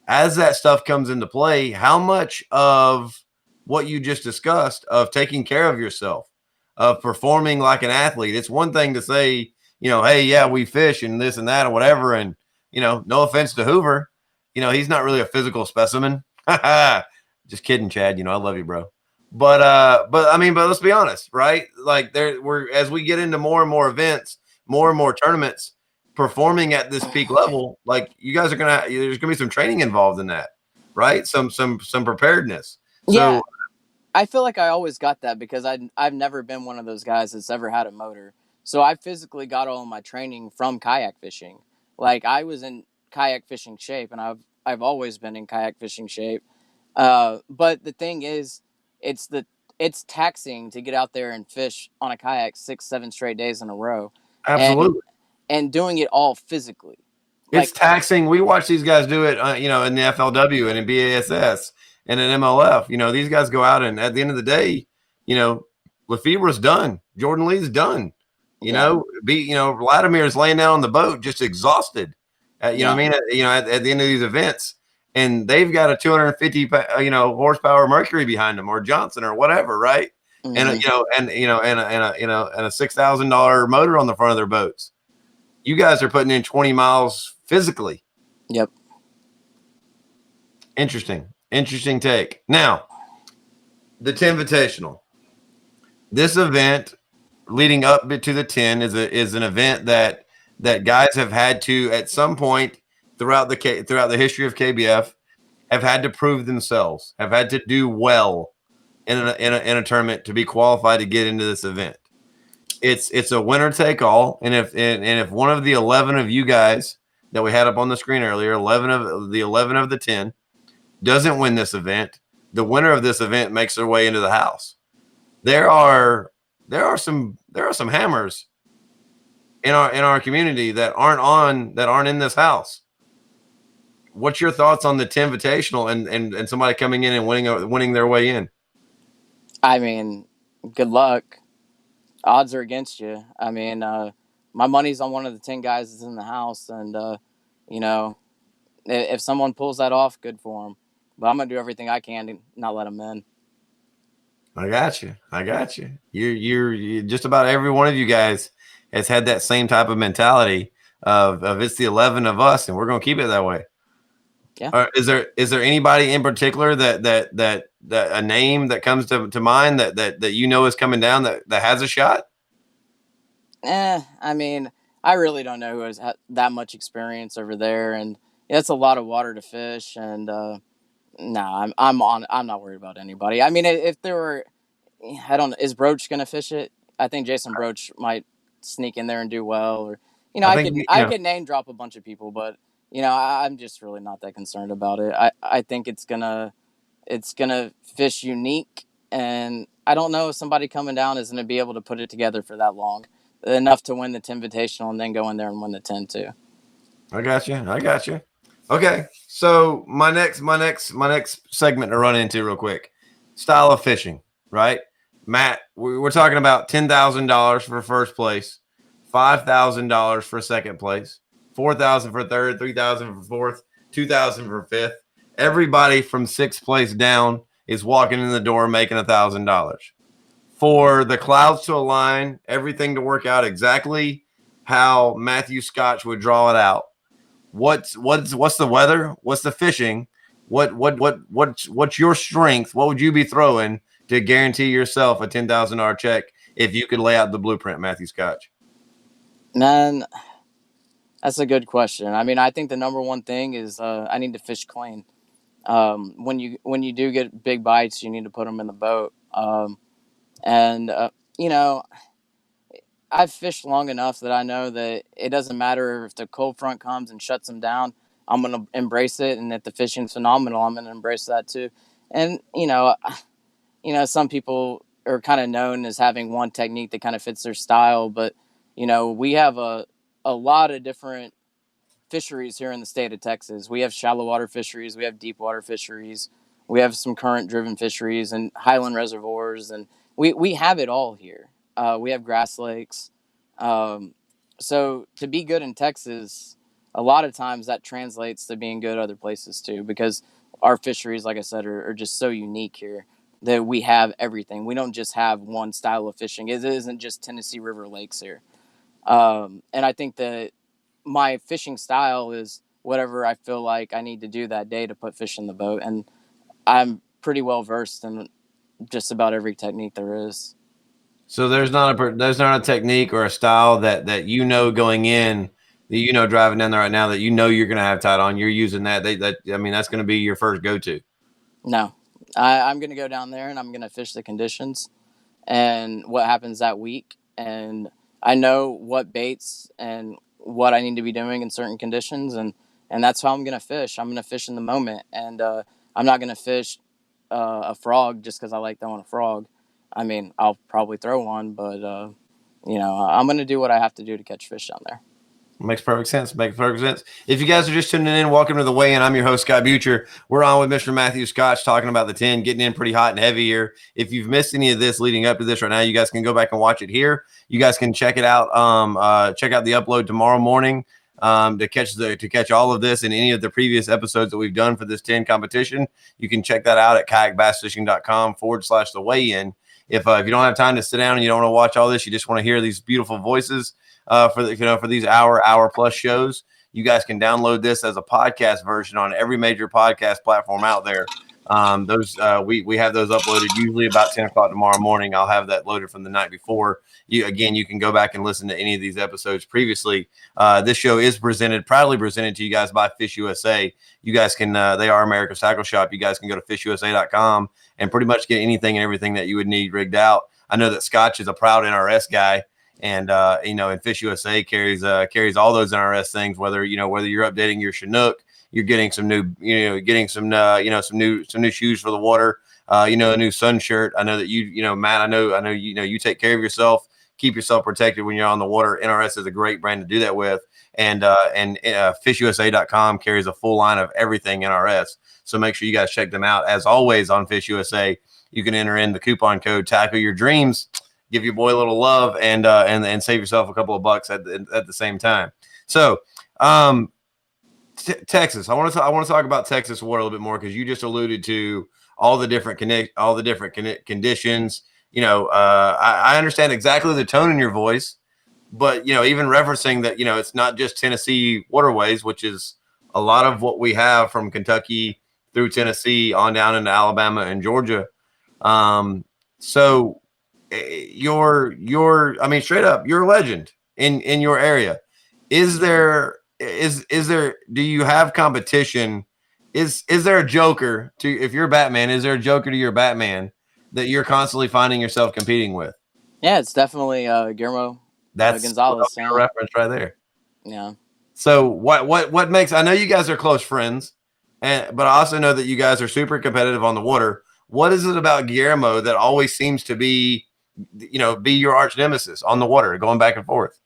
As that stuff comes into play, how much of what you just discussed of taking care of yourself, of performing like an athlete, it's one thing to say, hey, yeah, we fish and this and that or whatever. And, no offense to Hoover, he's not really a physical specimen. Just kidding, Chad. I love you, bro. But let's be honest, right? Like as we get into more and more events, more and more tournaments, performing at this peak level, like you guys there's gonna be some training involved in that, right? Some preparedness. Yeah, So I feel like I always got that because I've never been one of those guys that's ever had a motor. So I physically got all of my training from kayak fishing. Like I was in kayak fishing shape, and I've always been in kayak fishing shape. But the thing is, it's the it's taxing to get out there and fish on a kayak 6, 7 straight days in a row, and absolutely. doing it all physically. It's Like taxing. We watch these guys do it, in the FLW and in BASS and in MLF. These guys go out and at the end of the day, Lefebvre's done. Jordan Lee's done. yeah, Vladimir's laying down on the boat just exhausted. yeah, At the end of these events, and they've got a 250 horsepower Mercury behind them or Johnson or whatever, right? And hmm, and a $6,000 motor on the front of their boats. You guys are putting in 20 miles physically. yep. Interesting take. Now, the 10 Invitational. This event leading up to the 10 is an event that guys have had to at some point throughout the history of KBF have had to prove themselves, have had to do well in a tournament to be qualified to get into this event. It's a winner take all, and if one of the 11 of you guys that we had up on the screen earlier, 11 of the 10 doesn't win this event, the winner of this event makes their way into the house. There are some hammers in our community that aren't in this house. What's your thoughts on the 10 Invitational and somebody coming in and winning their way in? I mean, good luck. Odds are against you. I mean, my money's on one of the 10 guys that's in the house, and you know, if someone pulls that off, good for them. But I'm gonna do everything I can to not let them in. I got you. I got you. You just about every one of you guys has had that same type of mentality of it's the 11 of us and we're going to keep it that way. Yeah. Is there anybody in particular that a name that comes to mind that is coming down that has a shot? I mean, I really don't know who has that much experience over there, and it's a lot of water to fish. And no, I'm not worried about anybody. I mean, if there were, I don't. Is Broach gonna fish it? I think Jason Broach might sneak in there and do well, or I I think could name drop a bunch of people, but I'm just really not that concerned about it. I think it's gonna fish unique, and I don't know if somebody coming down is gonna be able to put it together for that long, enough to win the Invitational and then go in there and win the 10 too. I got you. I got you. Okay, so my next segment to run into real quick, style of fishing, right? Matt, we're talking about $10,000 for first place, $5,000 for second place, 4,000 for third, 3,000 for fourth, 2,000 for fifth. Everybody from sixth place down is walking in the door making $1,000. For the clouds to align, everything to work out exactly how Matthew Scotch would draw it out. What's the weather? What's the fishing? What's your strength? What would you be throwing to guarantee yourself a $10,000 check if you could lay out the blueprint, Matthew Scotch? Man, that's a good question. I mean, I think the number one thing is I need to fish clean. When you do get big bites, you need to put them in the boat. And you know, I've fished long enough that I know that it doesn't matter if the cold front comes and shuts them down. I'm gonna embrace it, and if the fishing's phenomenal, I'm gonna embrace that too. And some people are kind of known as having one technique that kind of fits their style, but we have a lot of different fisheries here in the state of Texas. We have shallow water fisheries, we have deep water fisheries, we have some current driven fisheries and highland reservoirs, and we have it all here. We have grass lakes. So to be good in Texas, a lot of times that translates to being good other places too, because our fisheries, like I said, are just so unique here that we have everything. We don't just have one style of fishing. It isn't just Tennessee River lakes here. And I think that my fishing style is whatever I feel like I need to do that day to put fish in the boat. And I'm pretty well versed in just about every technique there is. So there's not a technique or a style that going in that driving down there right now that you're going to have tied on. You're using that I mean that's going to be your first go to. No, I'm going to go down there and I'm going to fish the conditions and what happens that week. And I know what baits and what I need to be doing in certain conditions. And that's how I'm going to fish. I'm going to fish in the moment. And I'm not going to fish a frog just because I like throwing a frog. I mean, I'll probably throw one, but, I'm going to do what I have to do to catch fish down there. Makes perfect sense. Makes perfect sense. If you guys are just tuning in, welcome to the weigh-in. I'm your host, Scott Beutjer. We're on with Mr. Matthew Scotch talking about the 10, getting in pretty hot and heavy here. If you've missed any of this leading up to this right now, you guys can go back and watch it here. You guys can check it out. Check out the upload tomorrow morning to catch all of this and any of the previous episodes that we've done for this 10 competition. You can check that out at kayakbassfishing.com/the weigh-in. If you don't have time to sit down and you don't want to watch all this, you just want to hear these beautiful voices for these hour plus shows, you guys can download this as a podcast version on every major podcast platform out there. We have those uploaded usually about 10 o'clock tomorrow morning. I'll have that loaded from the night before. You can go back and listen to any of these episodes previously. This show is proudly presented to you guys by Fish USA. You guys can, they are America's tackle shop. You guys can go to fishusa.com and pretty much get anything and everything that you would need rigged out. I know that Scotch is a proud NRS guy. And and Fish USA carries all those NRS things. Whether you're updating your Chinook, you're getting some new, some new shoes for the water. A new sun shirt. I know that Matt. I know you take care of yourself, keep yourself protected when you're on the water. NRS is a great brand to do that with, and fishusa.com carries a full line of everything NRS. So make sure you guys check them out. As always on Fish USA, you can enter in the coupon code Tackle Your Dreams. Give your boy a little love and save yourself a couple of bucks at the same time. So, Texas. I want to talk about Texas water a little bit more because you just alluded to all the different conditions. I understand exactly the tone in your voice, but even referencing that it's not just Tennessee waterways, which is a lot of what we have from Kentucky through Tennessee on down into Alabama and Georgia. So I mean, straight up, you're a legend in your area. Do you have competition? Is there a joker if you're Batman, is there a joker to your Batman that you're constantly finding yourself competing with? Yeah, it's definitely Guillermo That's Gonzalez. a reference right there. Yeah. So what makes, I know you guys are close friends, but I also know that you guys are super competitive on the water. What is it about Guillermo that always seems to be, be your arch nemesis on the water, going back and forth?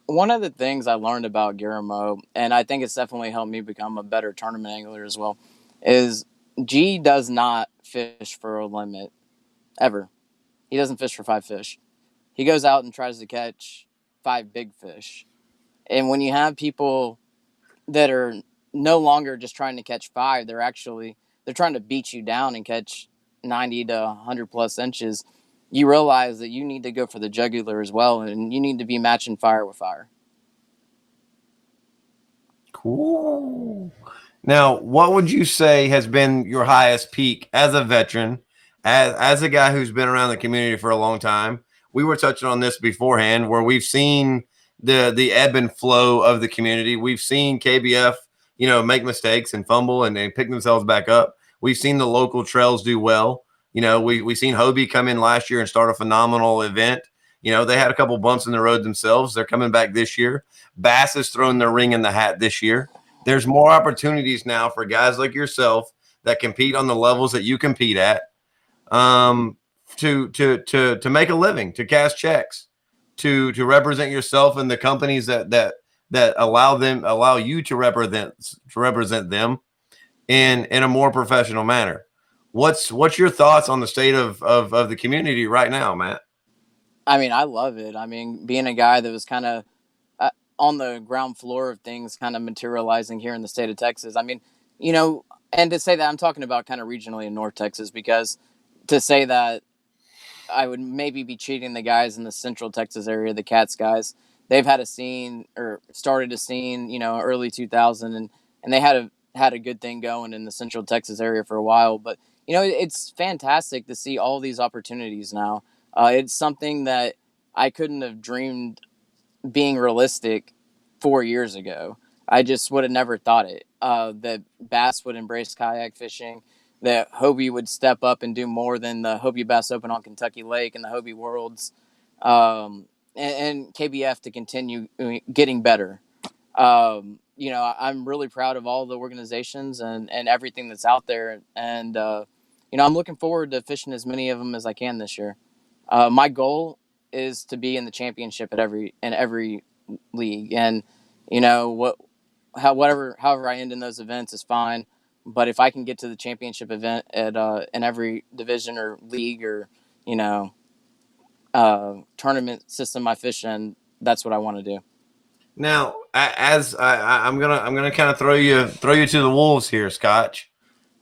One of the things I learned about Guillermo, and I think it's definitely helped me become a better tournament angler as well, is G does not fish for a limit ever. He doesn't fish for 5 fish. He goes out and tries to catch 5 big fish. And when you have people that are no longer just trying to catch 5, they're trying to beat you down and catch 90 to 100 plus inches. You realize that you need to go for the jugular as well, and you need to be matching fire with fire. Cool. Now, what would you say has been your highest peak as a veteran, as a guy who's been around the community for a long time? We were touching on this beforehand, where we've seen the ebb and flow of the community. We've seen KBF, make mistakes and fumble and pick themselves back up. We've seen the local trails do well. We've seen Hobie come in last year and start a phenomenal event. They had a couple bumps in the road themselves. They're coming back this year. Bass has thrown their ring in the hat this year. There's more opportunities now for guys like yourself that compete on the levels that you compete at, to make a living, to cash checks, to represent yourself and the companies that allow you to represent them in a more professional manner. What's your thoughts on the state of the community right now, Matt? I mean, I love it. I mean, being a guy that was kind of on the ground floor of things, kind of materializing here in the state of Texas. I mean, you know, and to say that I'm talking about kind of regionally in North Texas, because to say that I would maybe be cheating the guys in the Central Texas area, the Cats guys. They've had a scene or started a scene, early 2000, and they had a good thing going in the Central Texas area for a while. But it's fantastic to see all these opportunities now. It's something that I couldn't have dreamed being realistic 4 years ago. I just would have never thought it. That Bass would embrace kayak fishing, that Hobie would step up and do more than the Hobie Bass Open on Kentucky Lake and the Hobie Worlds, and KBF to continue getting better. I'm really proud of all the organizations and everything that's out there. And, I'm looking forward to fishing as many of them as I can this year. My goal is to be in the championship at every league, and however I end in those events is fine. But if I can get to the championship event at in every division or league or you know tournament system I fish in, that's what I want to do. Now, as I'm gonna kind of throw you to the wolves here, Scotch.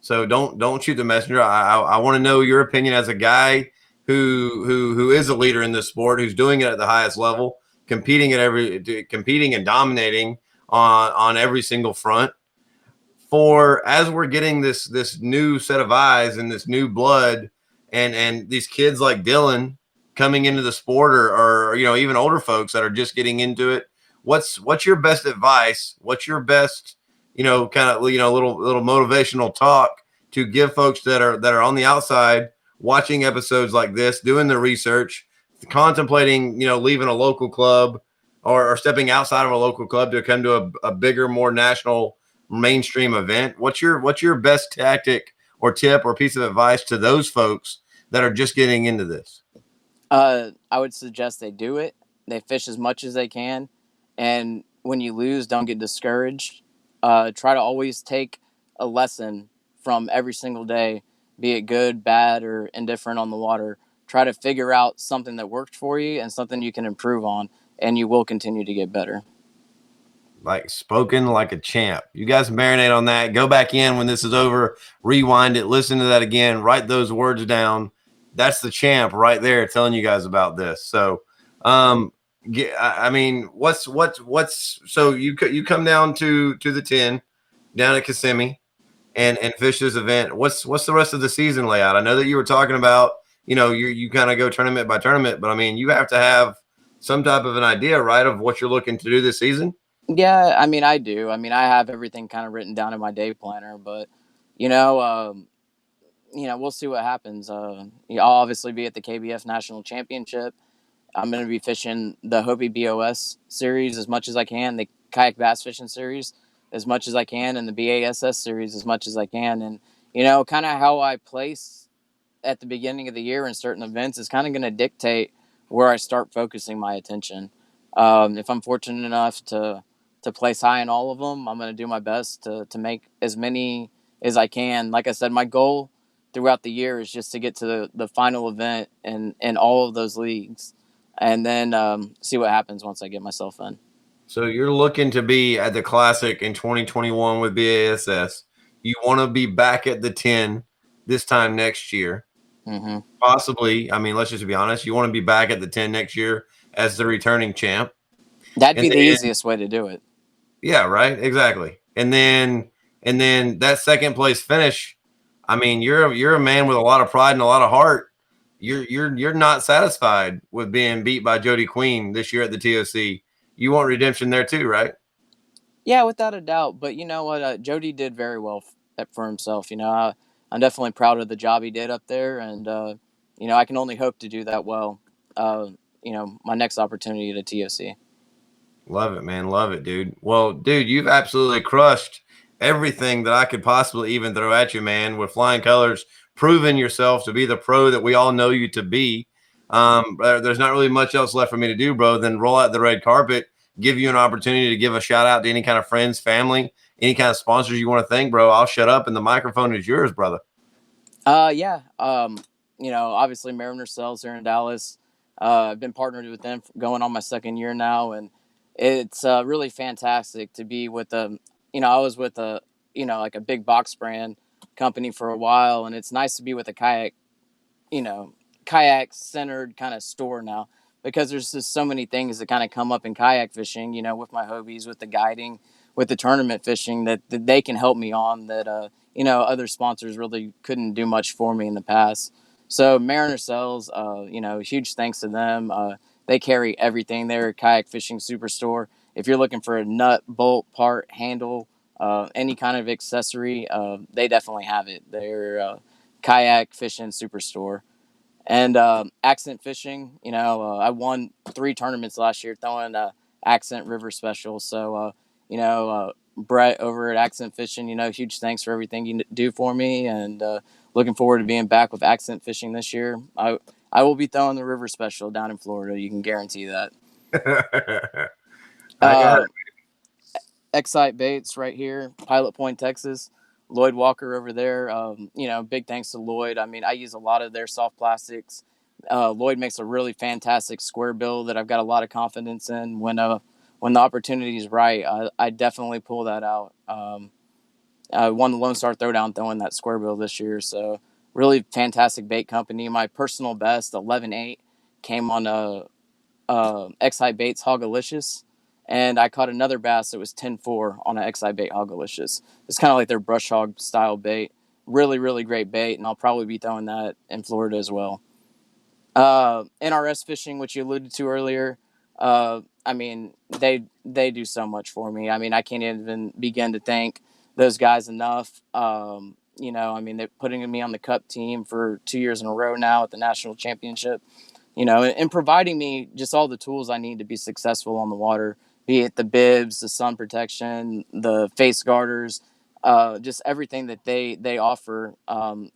So don't shoot the messenger. I want to know your opinion as a guy who is a leader in this sport, who's doing it at the highest level, competing and dominating on every single front. For as we're getting this new set of eyes and this new blood, and these kids like Dylan coming into the sport, or even older folks that are just getting into it, what's your best advice? What's your best kind of little motivational talk to give folks that are on the outside watching episodes like this, doing the research, contemplating leaving a local club, or stepping outside of a local club to come to a bigger, more national, mainstream event? What's your best tactic or tip or piece of advice to those folks that are just getting into this? I would suggest they do it. They fish as much as they can, and when you lose, don't get discouraged. Try to always take a lesson from every single day, be it good, bad, or indifferent on the water. Try to figure out something that worked for you and something you can improve on, and you will continue to get better. Like, spoken like a champ. You guys marinate on that. Go back in when this is over, rewind it, listen to that again, write those words down. That's the champ right there telling you guys about this. So, I mean, what's so you come down to the 10 down at Kissimmee and fish this event. What's the rest of the season layout? I know that you were talking about, you kind of go tournament by tournament, but I mean, you have to have some type of an idea, right, of what you're looking to do this season. Yeah, I mean, I do. I mean, I have everything kind of written down in my day planner, but you know, um, we'll see what happens. I'll obviously be at the KBF National Championship, I'm going to be fishing the Hobie BOS series as much as I can, the kayak bass fishing series as much as I can, and the BASS series as much as I can. And, kind of how I place at the beginning of the year in certain events is kind of going to dictate where I start focusing my attention. If I'm fortunate enough to place high in all of them, I'm going to do my best to make as many as I can. Like I said, my goal throughout the year is just to get to the final event in all of those leagues, and then see what happens once I get myself in. So you're looking to be at the Classic in 2021 with BASS. You want to be back at the 10 this time next year. Mm-hmm. Possibly, I mean, let's just be honest. You want to be back at the 10 next year as the returning champ. That'd And be the then, easiest way to do it. yeah, right, exactly. And then that second place finish. I mean, you're a man with a lot of pride and a lot of heart. You're not satisfied with being beat by Jody Queen this year at the TOC. You want redemption there too, right? Yeah, without a doubt. But you know what? Jody did very well for himself. I'm definitely proud of the job he did up there, and I can only hope to do that well. My next opportunity at a TOC. Love it, man. Love it, dude. Well, dude, you've absolutely crushed everything that I could possibly even throw at you, man, with flying colors, proving yourself to be the pro that we all know you to be. There's not really much else left for me to do, bro, than roll out the red carpet, give you an opportunity to give a shout out to any kind of friends, family, any kind of sponsors you want to thank, bro. I'll shut up and the microphone is yours, brother. Yeah. Obviously Mariner Cells here in Dallas. I've been partnered with them going on my second year now, and it's really fantastic to be with them. I was with like a big box brand company for a while, and it's nice to be with a you know, kayak centered kind of store now, because there's just so many things that kind of come up in kayak fishing, with my Hobies, with the guiding, with the tournament fishing that they can help me on that, other sponsors really couldn't do much for me in the past. So Mariner Cells, huge thanks to them. They carry everything. They're a kayak fishing superstore. If you're looking for a nut, bolt, part, handle, any kind of accessory, they definitely have it. They're kayak fishing superstore. And accent fishing, I won 3 tournaments last year throwing accent river special. So, Brett over at Accent Fishing, huge thanks for everything you do for me, and looking forward to being back with Accent Fishing this year. I will be throwing the river special down in Florida. You can guarantee that. I got Uh, Excite Baits right here, Pilot Point, Texas. Lloyd Walker over there. Big thanks to Lloyd. I mean, I use a lot of their soft plastics. Lloyd makes a really fantastic square bill that I've got a lot of confidence in. When the opportunity is right, I definitely pull that out. I won the Lone Star Throwdown throwing that square bill this year. So really fantastic bait company. My personal best 11.8 came on X-High Baits Hogalicious, and I caught another bass that was 10.4 on an X-High Bait Hogalicious. It's kind of like their brush hog style bait. Really, really great bait, and I'll probably be throwing that in Florida as well. NRS fishing, which you alluded to earlier. I mean, they do so much for me. I mean, I can't even begin to thank those guys enough. I mean, they're putting me on the Cup team for 2 years in a row now at the national championship, and providing me just all the tools I need to be successful on the water, be it the bibs, the sun protection, the face garters, just everything that they offer.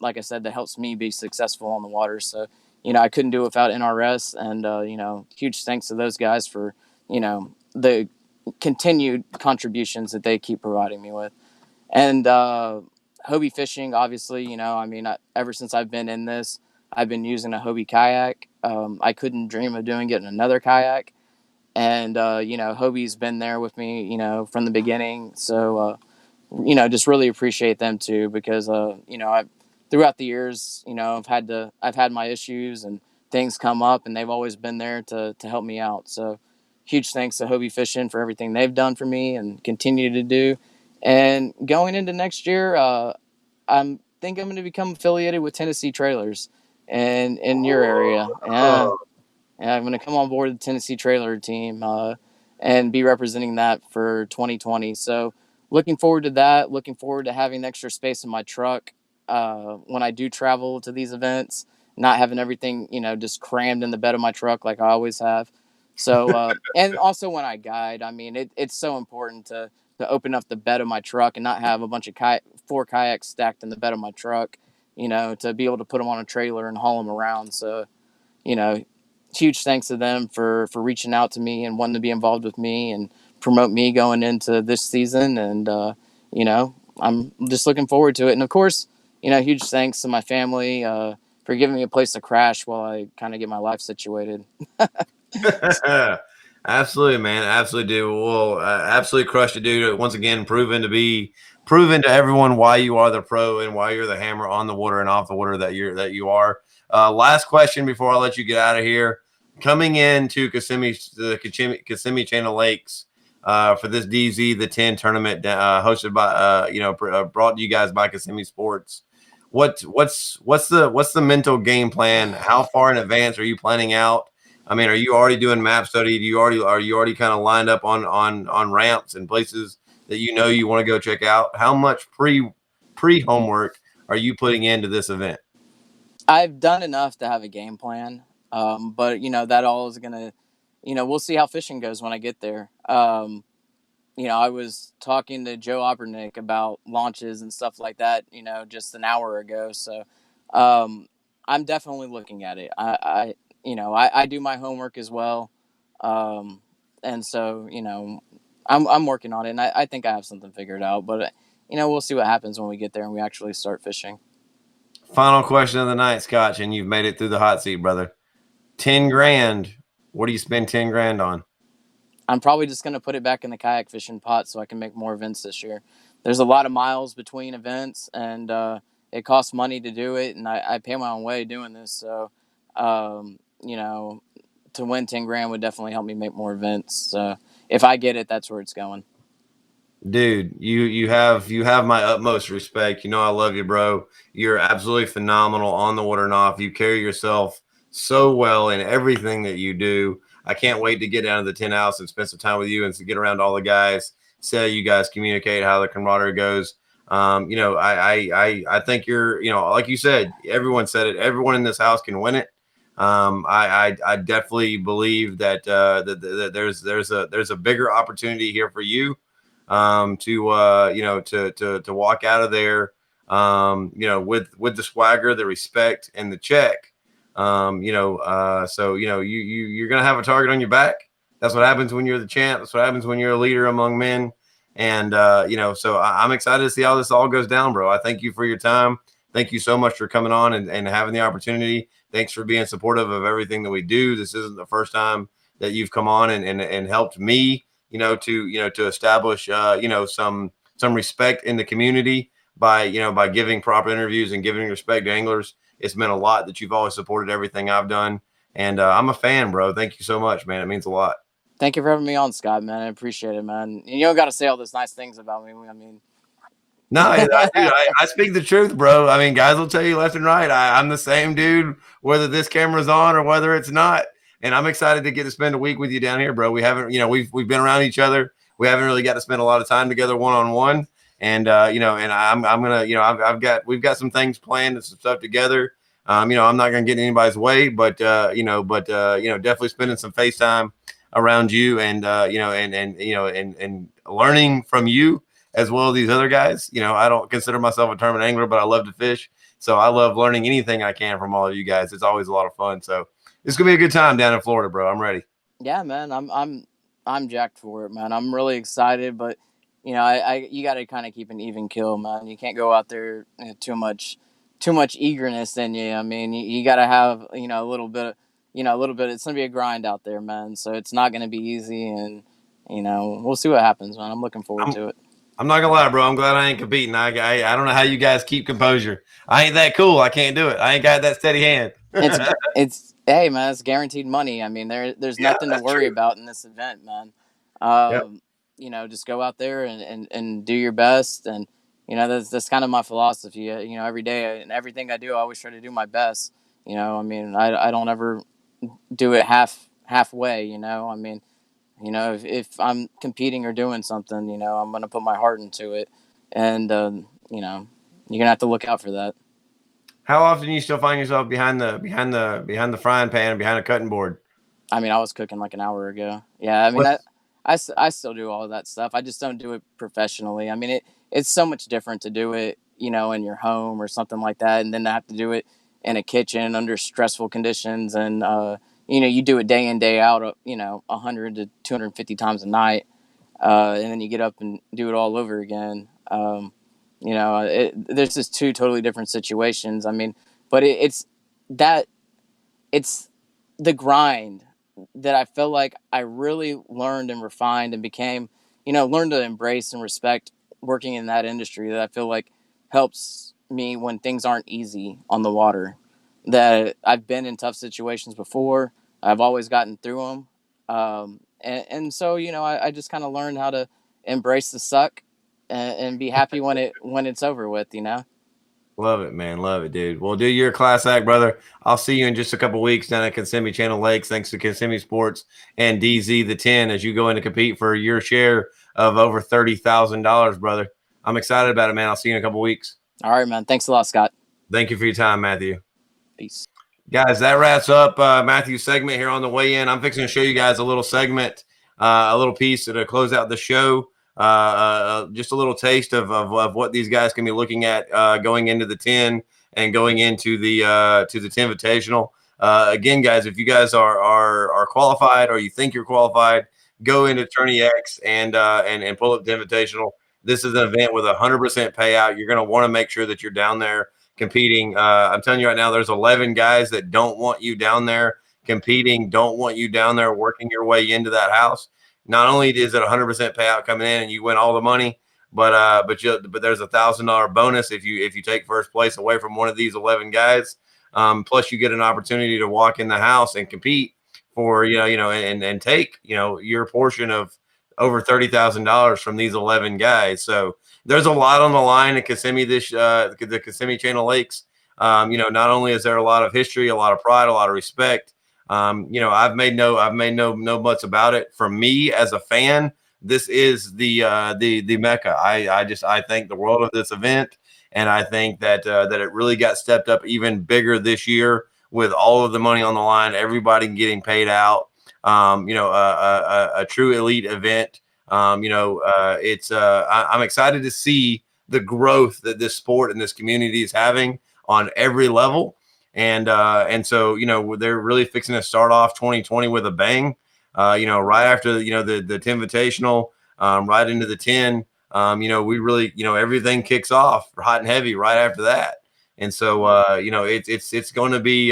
Like I said, that helps me be successful on the water. So, I couldn't do it without NRS, and, huge thanks to those guys for, the continued contributions that they keep providing me with. And Hobie fishing, obviously, ever since I've been in this, I've been using a Hobie kayak. I couldn't dream of doing it in another kayak. And, Hobie's been there with me, from the beginning. So, just really appreciate them too, because, I've throughout the years, I've had my issues and things come up, and they've always been there to help me out. So huge thanks to Hobie Fishing for everything they've done for me and continue to do. And going into next year, I think I'm going to become affiliated with Tennessee Trailers and in your area. Yeah. oh, Yeah, I'm going to come on board the Tennessee Trailer team and be representing that for 2020. So, looking forward to that. Looking forward to having extra space in my truck when I do travel to these events, not having everything, just crammed in the bed of my truck like I always have. So, and also when I guide, I mean, it's so important to open up the bed of my truck and not have a bunch of four kayaks stacked in the bed of my truck, to be able to put them on a trailer and haul them around. So, you know, huge thanks to them for reaching out to me and wanting to be involved with me and promote me going into this season. And I'm just looking forward to it. And of course, huge thanks to my family for giving me a place to crash while I kind of get my life situated. Absolutely, man. Absolutely, dude. Well, absolutely crushed it, dude. Once again, proven to everyone why you are the pro and why you're the hammer on the water and off the water that you are. Last question before I let you get out of here. Coming into Kissimmee Chain of Lakes for this DZ the 10 tournament hosted by brought to you guys by Kissimmee Sports. What's the mental game plan? How far in advance are you planning out? I mean, are you already doing map study? Are you already kind of lined up on ramps and places that you want to go check out? How much pre homework are you putting into this event? I've done enough to have a game plan, but that all is gonna, we'll see how fishing goes when I get there. I was talking to Joe Opernick about launches and stuff like that, just an hour ago. So, um, I'm definitely looking at it. I do my homework as well. Um, and so, I'm working on it and I think I have something figured out, but we'll see what happens when we get there and we actually start fishing. Final question of the night, Scotch, and you've made it through the hot seat, brother. 10 grand. What do you spend 10 grand on? I'm probably just going to put it back in the kayak fishing pot so I can make more events this year. There's a lot of miles between events, and it costs money to do it, and I pay my own way doing this. So, um, you know, to win 10 grand would definitely help me make more events. So if I get it, that's where it's going. Dude, you have my utmost respect. You know I love you, bro. You're absolutely phenomenal on the water and off. You carry yourself so well in everything that you do. I can't wait to get down to the 10 house and spend some time with you and to get around all the guys, see how you guys communicate, how the camaraderie goes. I think you're, like you said, everyone said it. Everyone in this house can win it. I definitely believe that there's a bigger opportunity here for you to walk out of there, with the swagger, the respect, and the check. You're gonna have a target on your back. That's what happens when you're the champ. That's what happens when you're a leader among men. And so I'm excited to see how this all goes down, bro. I thank you for your time. Thank you so much for coming on and having the opportunity. Thanks for being supportive of everything that we do. This isn't the first time that you've come on and helped me to establish some respect in the community by giving proper interviews and giving respect to anglers. It's meant a lot that you've always supported everything I've done, and I'm a fan, bro. Thank you so much, man. It means a lot. Thank you for having me on, Scott, man. I appreciate it, man. You don't got to say all those nice things about me. I mean, No, dude, I speak the truth, bro. I mean, guys will tell you left and right. I'm the same dude, whether this camera's on or whether it's not. And I'm excited to get to spend a week with you down here, bro. We haven't, we've been around each other. We haven't really got to spend a lot of time together one on one. And and I'm gonna, we've got some things planned and some stuff together. I'm not gonna get in anybody's way, but definitely spending some FaceTime around you, and and learning from you as well as these other guys. I don't consider myself a tournament angler, but I love to fish. So I love learning anything I can from all of you guys. It's always a lot of fun. So it's gonna be a good time down in Florida, bro. I'm ready. yeah, man, I'm jacked for it, man. I'm really excited, but I you got to kind of keep an even kill, man. You can't go out there too much eagerness in you. I mean, you got to have a little bit, a little bit. It's gonna be a grind out there, man. So it's not gonna be easy, and we'll see what happens, man. I'm looking forward I'm to it. I'm not gonna lie, bro. I'm glad I ain't competing. I don't know how you guys keep composure. I ain't that cool. I can't do it. I ain't got that steady hand. It's it's hey, man. It's guaranteed money. I mean, there's Yeah, nothing to that's worry true. about in this event, man. Yep. Just go out there and do your best, and that's kind of my philosophy. Every day and everything I do, I always try to do my best. I mean, I don't ever do it halfway. I mean, if I'm competing or doing something, I'm gonna put my heart into it, and you're gonna have to look out for that. How often do you still find yourself behind the frying pan and behind a cutting board? I mean, I was cooking like an hour ago. Yeah, I mean, What's I still do all that stuff. I just don't do it professionally. I mean, it's so much different to do it, in your home or something like that, and then to have to do it in a kitchen under stressful conditions, and you do it day in day out, 100 to 250 times a night, and then you get up and do it all over again. There's just two totally different situations. I mean, but that it's the grind that I feel like I really learned and refined and became, learned to embrace and respect working in that industry, that I feel like helps me when things aren't easy on the water. That I've been in tough situations before, I've always gotten through them. And so, I just kind of learned how to embrace the suck, and be happy when it's over with. Love it, man. Love it, dude. Well, dude, you're a class act, brother. I'll see you in just a couple weeks down at Kissimmee Chain of Lakes. Thanks to Kissimmee Sports and DZ the 10 as you go in to compete for your share of over $30,000, brother. I'm excited about it, man. I'll see you in a couple weeks. All right, man. Thanks a lot, Scott. Thank you for your time, Matthew. Peace. Guys, that wraps up Matthew's segment here on the way in. I'm fixing to show you guys a little segment, a little piece to close out the show. Just a little taste of what these guys can be looking at going into the 10 and going into the to the 10 Invitational. Again, guys, if you guys are qualified or you think you're qualified, go into Tourney X and pull up the Invitational. This is an event with 100% payout. You're going to want to make sure that you're down there competing. I'm telling you right now, there's 11 guys that don't want you down there competing, don't want you down there working your way into that house. Not only is it 100% payout coming in and you win all the money, but there's $1,000 bonus if you take first place away from one of these 11 guys. Plus, you get an opportunity to walk in the house and compete for and take your portion of over $30,000 from these 11 guys. So there's a lot on the line at Kissimmee the Kissimmee Chain of Lakes. Not only is there a lot of history, a lot of pride, a lot of respect. I've made no butts about it. For me as a fan, this is the mecca. I think the world of this event, and I think that it really got stepped up even bigger this year with all of the money on the line, everybody getting paid out. A true elite event. I'm excited to see the growth that this sport and this community is having on every level. And so they're really fixing to start off 2020 with a bang. Right after the 10 Invitational, right into the 10. We really everything kicks off hot and heavy right after that. And so it's going to be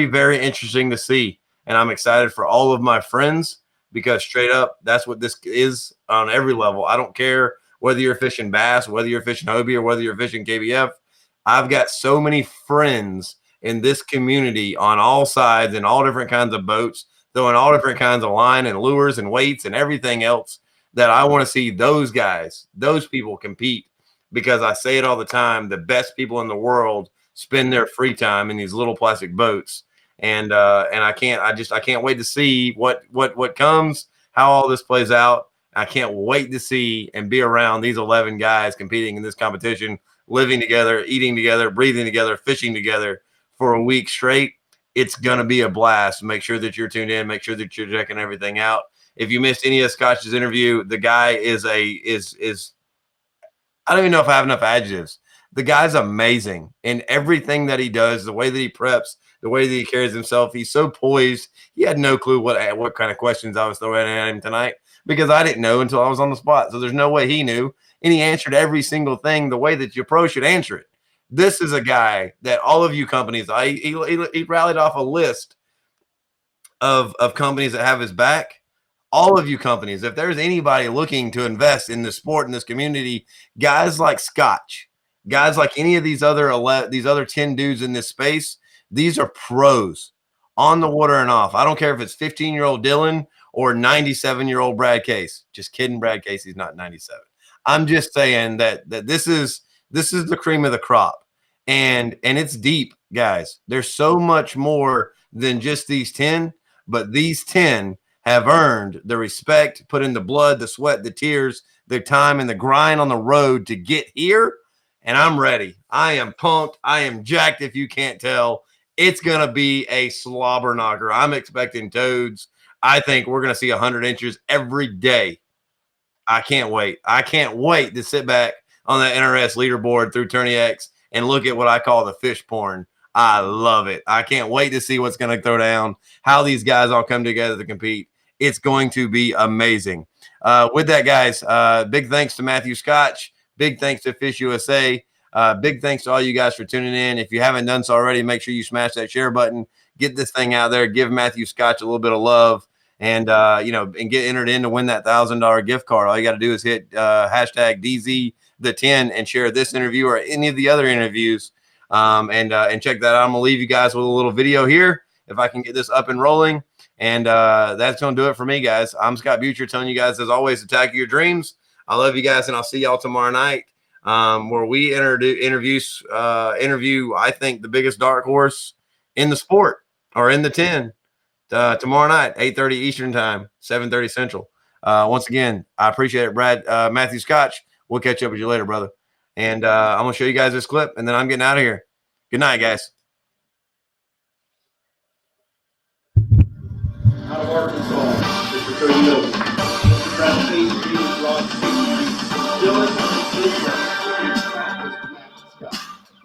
very interesting to see. And I'm excited for all of my friends because straight up, that's what this is on every level. I don't care whether you're fishing bass, whether you're fishing Hobie, or whether you're fishing KBF. I've got so many friends in this community on all sides and all different kinds of boats, throwing all different kinds of line and lures and weights and everything else that I want to see those guys, those people compete because I say it all the time. The best people in the world spend their free time in these little plastic boats. And I can't wait to see what comes, how all this plays out. I can't wait to see and be around these 11 guys competing in this competition, living together, eating together, breathing together, fishing together for a week straight. It's going to be a blast. Make sure that you're tuned in. Make sure that you're checking everything out. If you missed any of Scotch's interview, the guy is I don't even know if I have enough adjectives. The guy's amazing in everything that he does, the way that he preps, the way that he carries himself. He's so poised. He had no clue what kind of questions I was throwing at him tonight because I didn't know until I was on the spot. So there's no way he knew. And he answered every single thing the way that your pro should answer it. This is a guy that all of you companies, he rallied off a list of companies that have his back. All of you companies, if there's anybody looking to invest in this sport in this community, guys like Scotch, guys like any of these other 10 dudes in this space, these are pros on the water and off. I don't care if it's 15-year-old Dylan or 97-year-old Brad Case. Just kidding, Brad Case, he's not 97. I'm just saying that this is the cream of the crop. And it's deep, guys. There's so much more than just these 10, but these 10 have earned the respect, put in the blood, the sweat, the tears, the time, and the grind on the road to get here. and I'm ready. I am pumped. I am jacked. If you can't tell, it's gonna be a slobber knocker. I'm expecting toads. I think we're gonna see 100 inches every day. I can't wait. I can't wait to sit back on that NRS leaderboard through Tourney X and look at what I call the fish porn. I love it. I can't wait to see what's going to throw down, how these guys all come together to compete. It's going to be amazing. With that, guys, big thanks to Matthew Scotch. Big thanks to Fish USA. Big thanks to all you guys for tuning in. If you haven't done so already, make sure you smash that share button. Get this thing out there. Give Matthew Scotch a little bit of love. And and get entered in to win that $1,000 gift card. All you got to do is hit hashtag DZ10 and share this interview or any of the other interviews, and check that out. I'm gonna leave you guys with a little video here if I can get this up and rolling. And that's gonna do it for me, guys. I'm Scott Beutjer telling you guys, as always, attack your dreams. I love you guys, and I'll see y'all tomorrow night, where we interview I think the biggest dark horse in the sport or in the 10. Tomorrow night, 8:30 Eastern time, 7:30 Central. Once again, I appreciate it, Brad. Matthew Scotch, we'll catch up with you later, brother. And I'm going to show you guys this clip, and then I'm getting out of here. Good night, guys. Out of Arkansas, Mr. Cody Milton. Mr. Travis Hayes, James Ross, Dylan,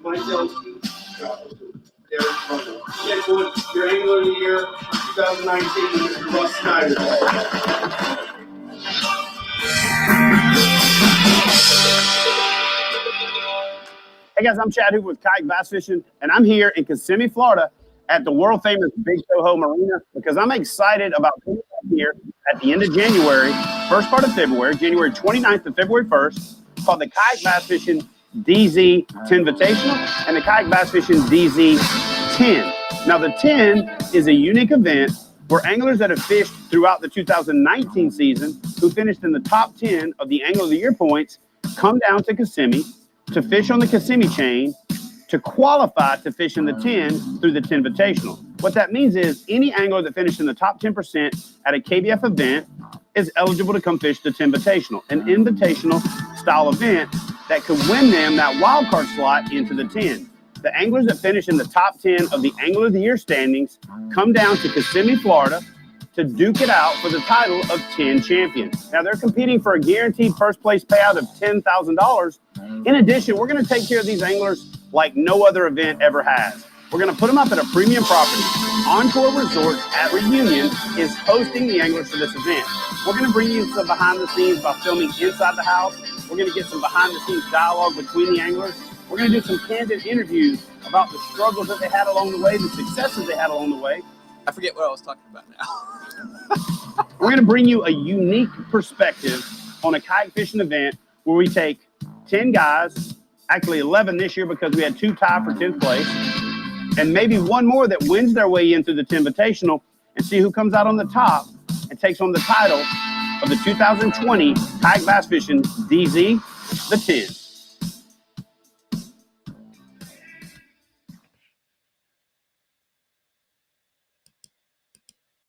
myself, Derek Russell. Next one, your angler of the year, 2019, Mr. Russ Snyder. Hey guys, I'm Chad Hoover with Kayak Bass Fishing, and I'm here in Kissimmee, Florida at the world famous Big Toho Marina because I'm excited about being here at the end of January, first part of February, January 29th to February 1st, called the Kayak Bass Fishing DZ 10 Invitational and the Kayak Bass Fishing DZ 10. Now the 10 is a unique event where anglers that have fished throughout the 2019 season who finished in the top 10 of the Angler of the Year points come down to Kissimmee to fish on the Kissimmee Chain to qualify to fish in the 10 through the 10 Invitational. What that means is any angler that finished in the top 10% at a KBF event is eligible to come fish the 10 Invitational, an invitational style event that could win them that wild card slot into the 10. The anglers that finish in the top 10 of the Angler of the Year standings come down to Kissimmee, Florida to duke it out for the title of 10 champion. Now they're competing for a guaranteed first place payout of $10,000. In addition, we're going to take care of these anglers like no other event ever has. We're going to put them up at a premium property. Encore Resort at Reunion is hosting the anglers for this event. We're going to bring you some behind the scenes by filming inside the house. We're going to get some behind the scenes dialogue between the anglers. We're going to do some candid interviews about the struggles that they had along the way, the successes they had along the way. I forget what I was talking about now. We're going to bring you a unique perspective on a kayak fishing event where we take 10 guys, actually 11 this year because we had 2 tie for 10th place, and maybe one more that wins their way in through the 10 Invitational and see who comes out on the top and takes on the title of the 2020 Kayak Bass Fishing DZ, the 10.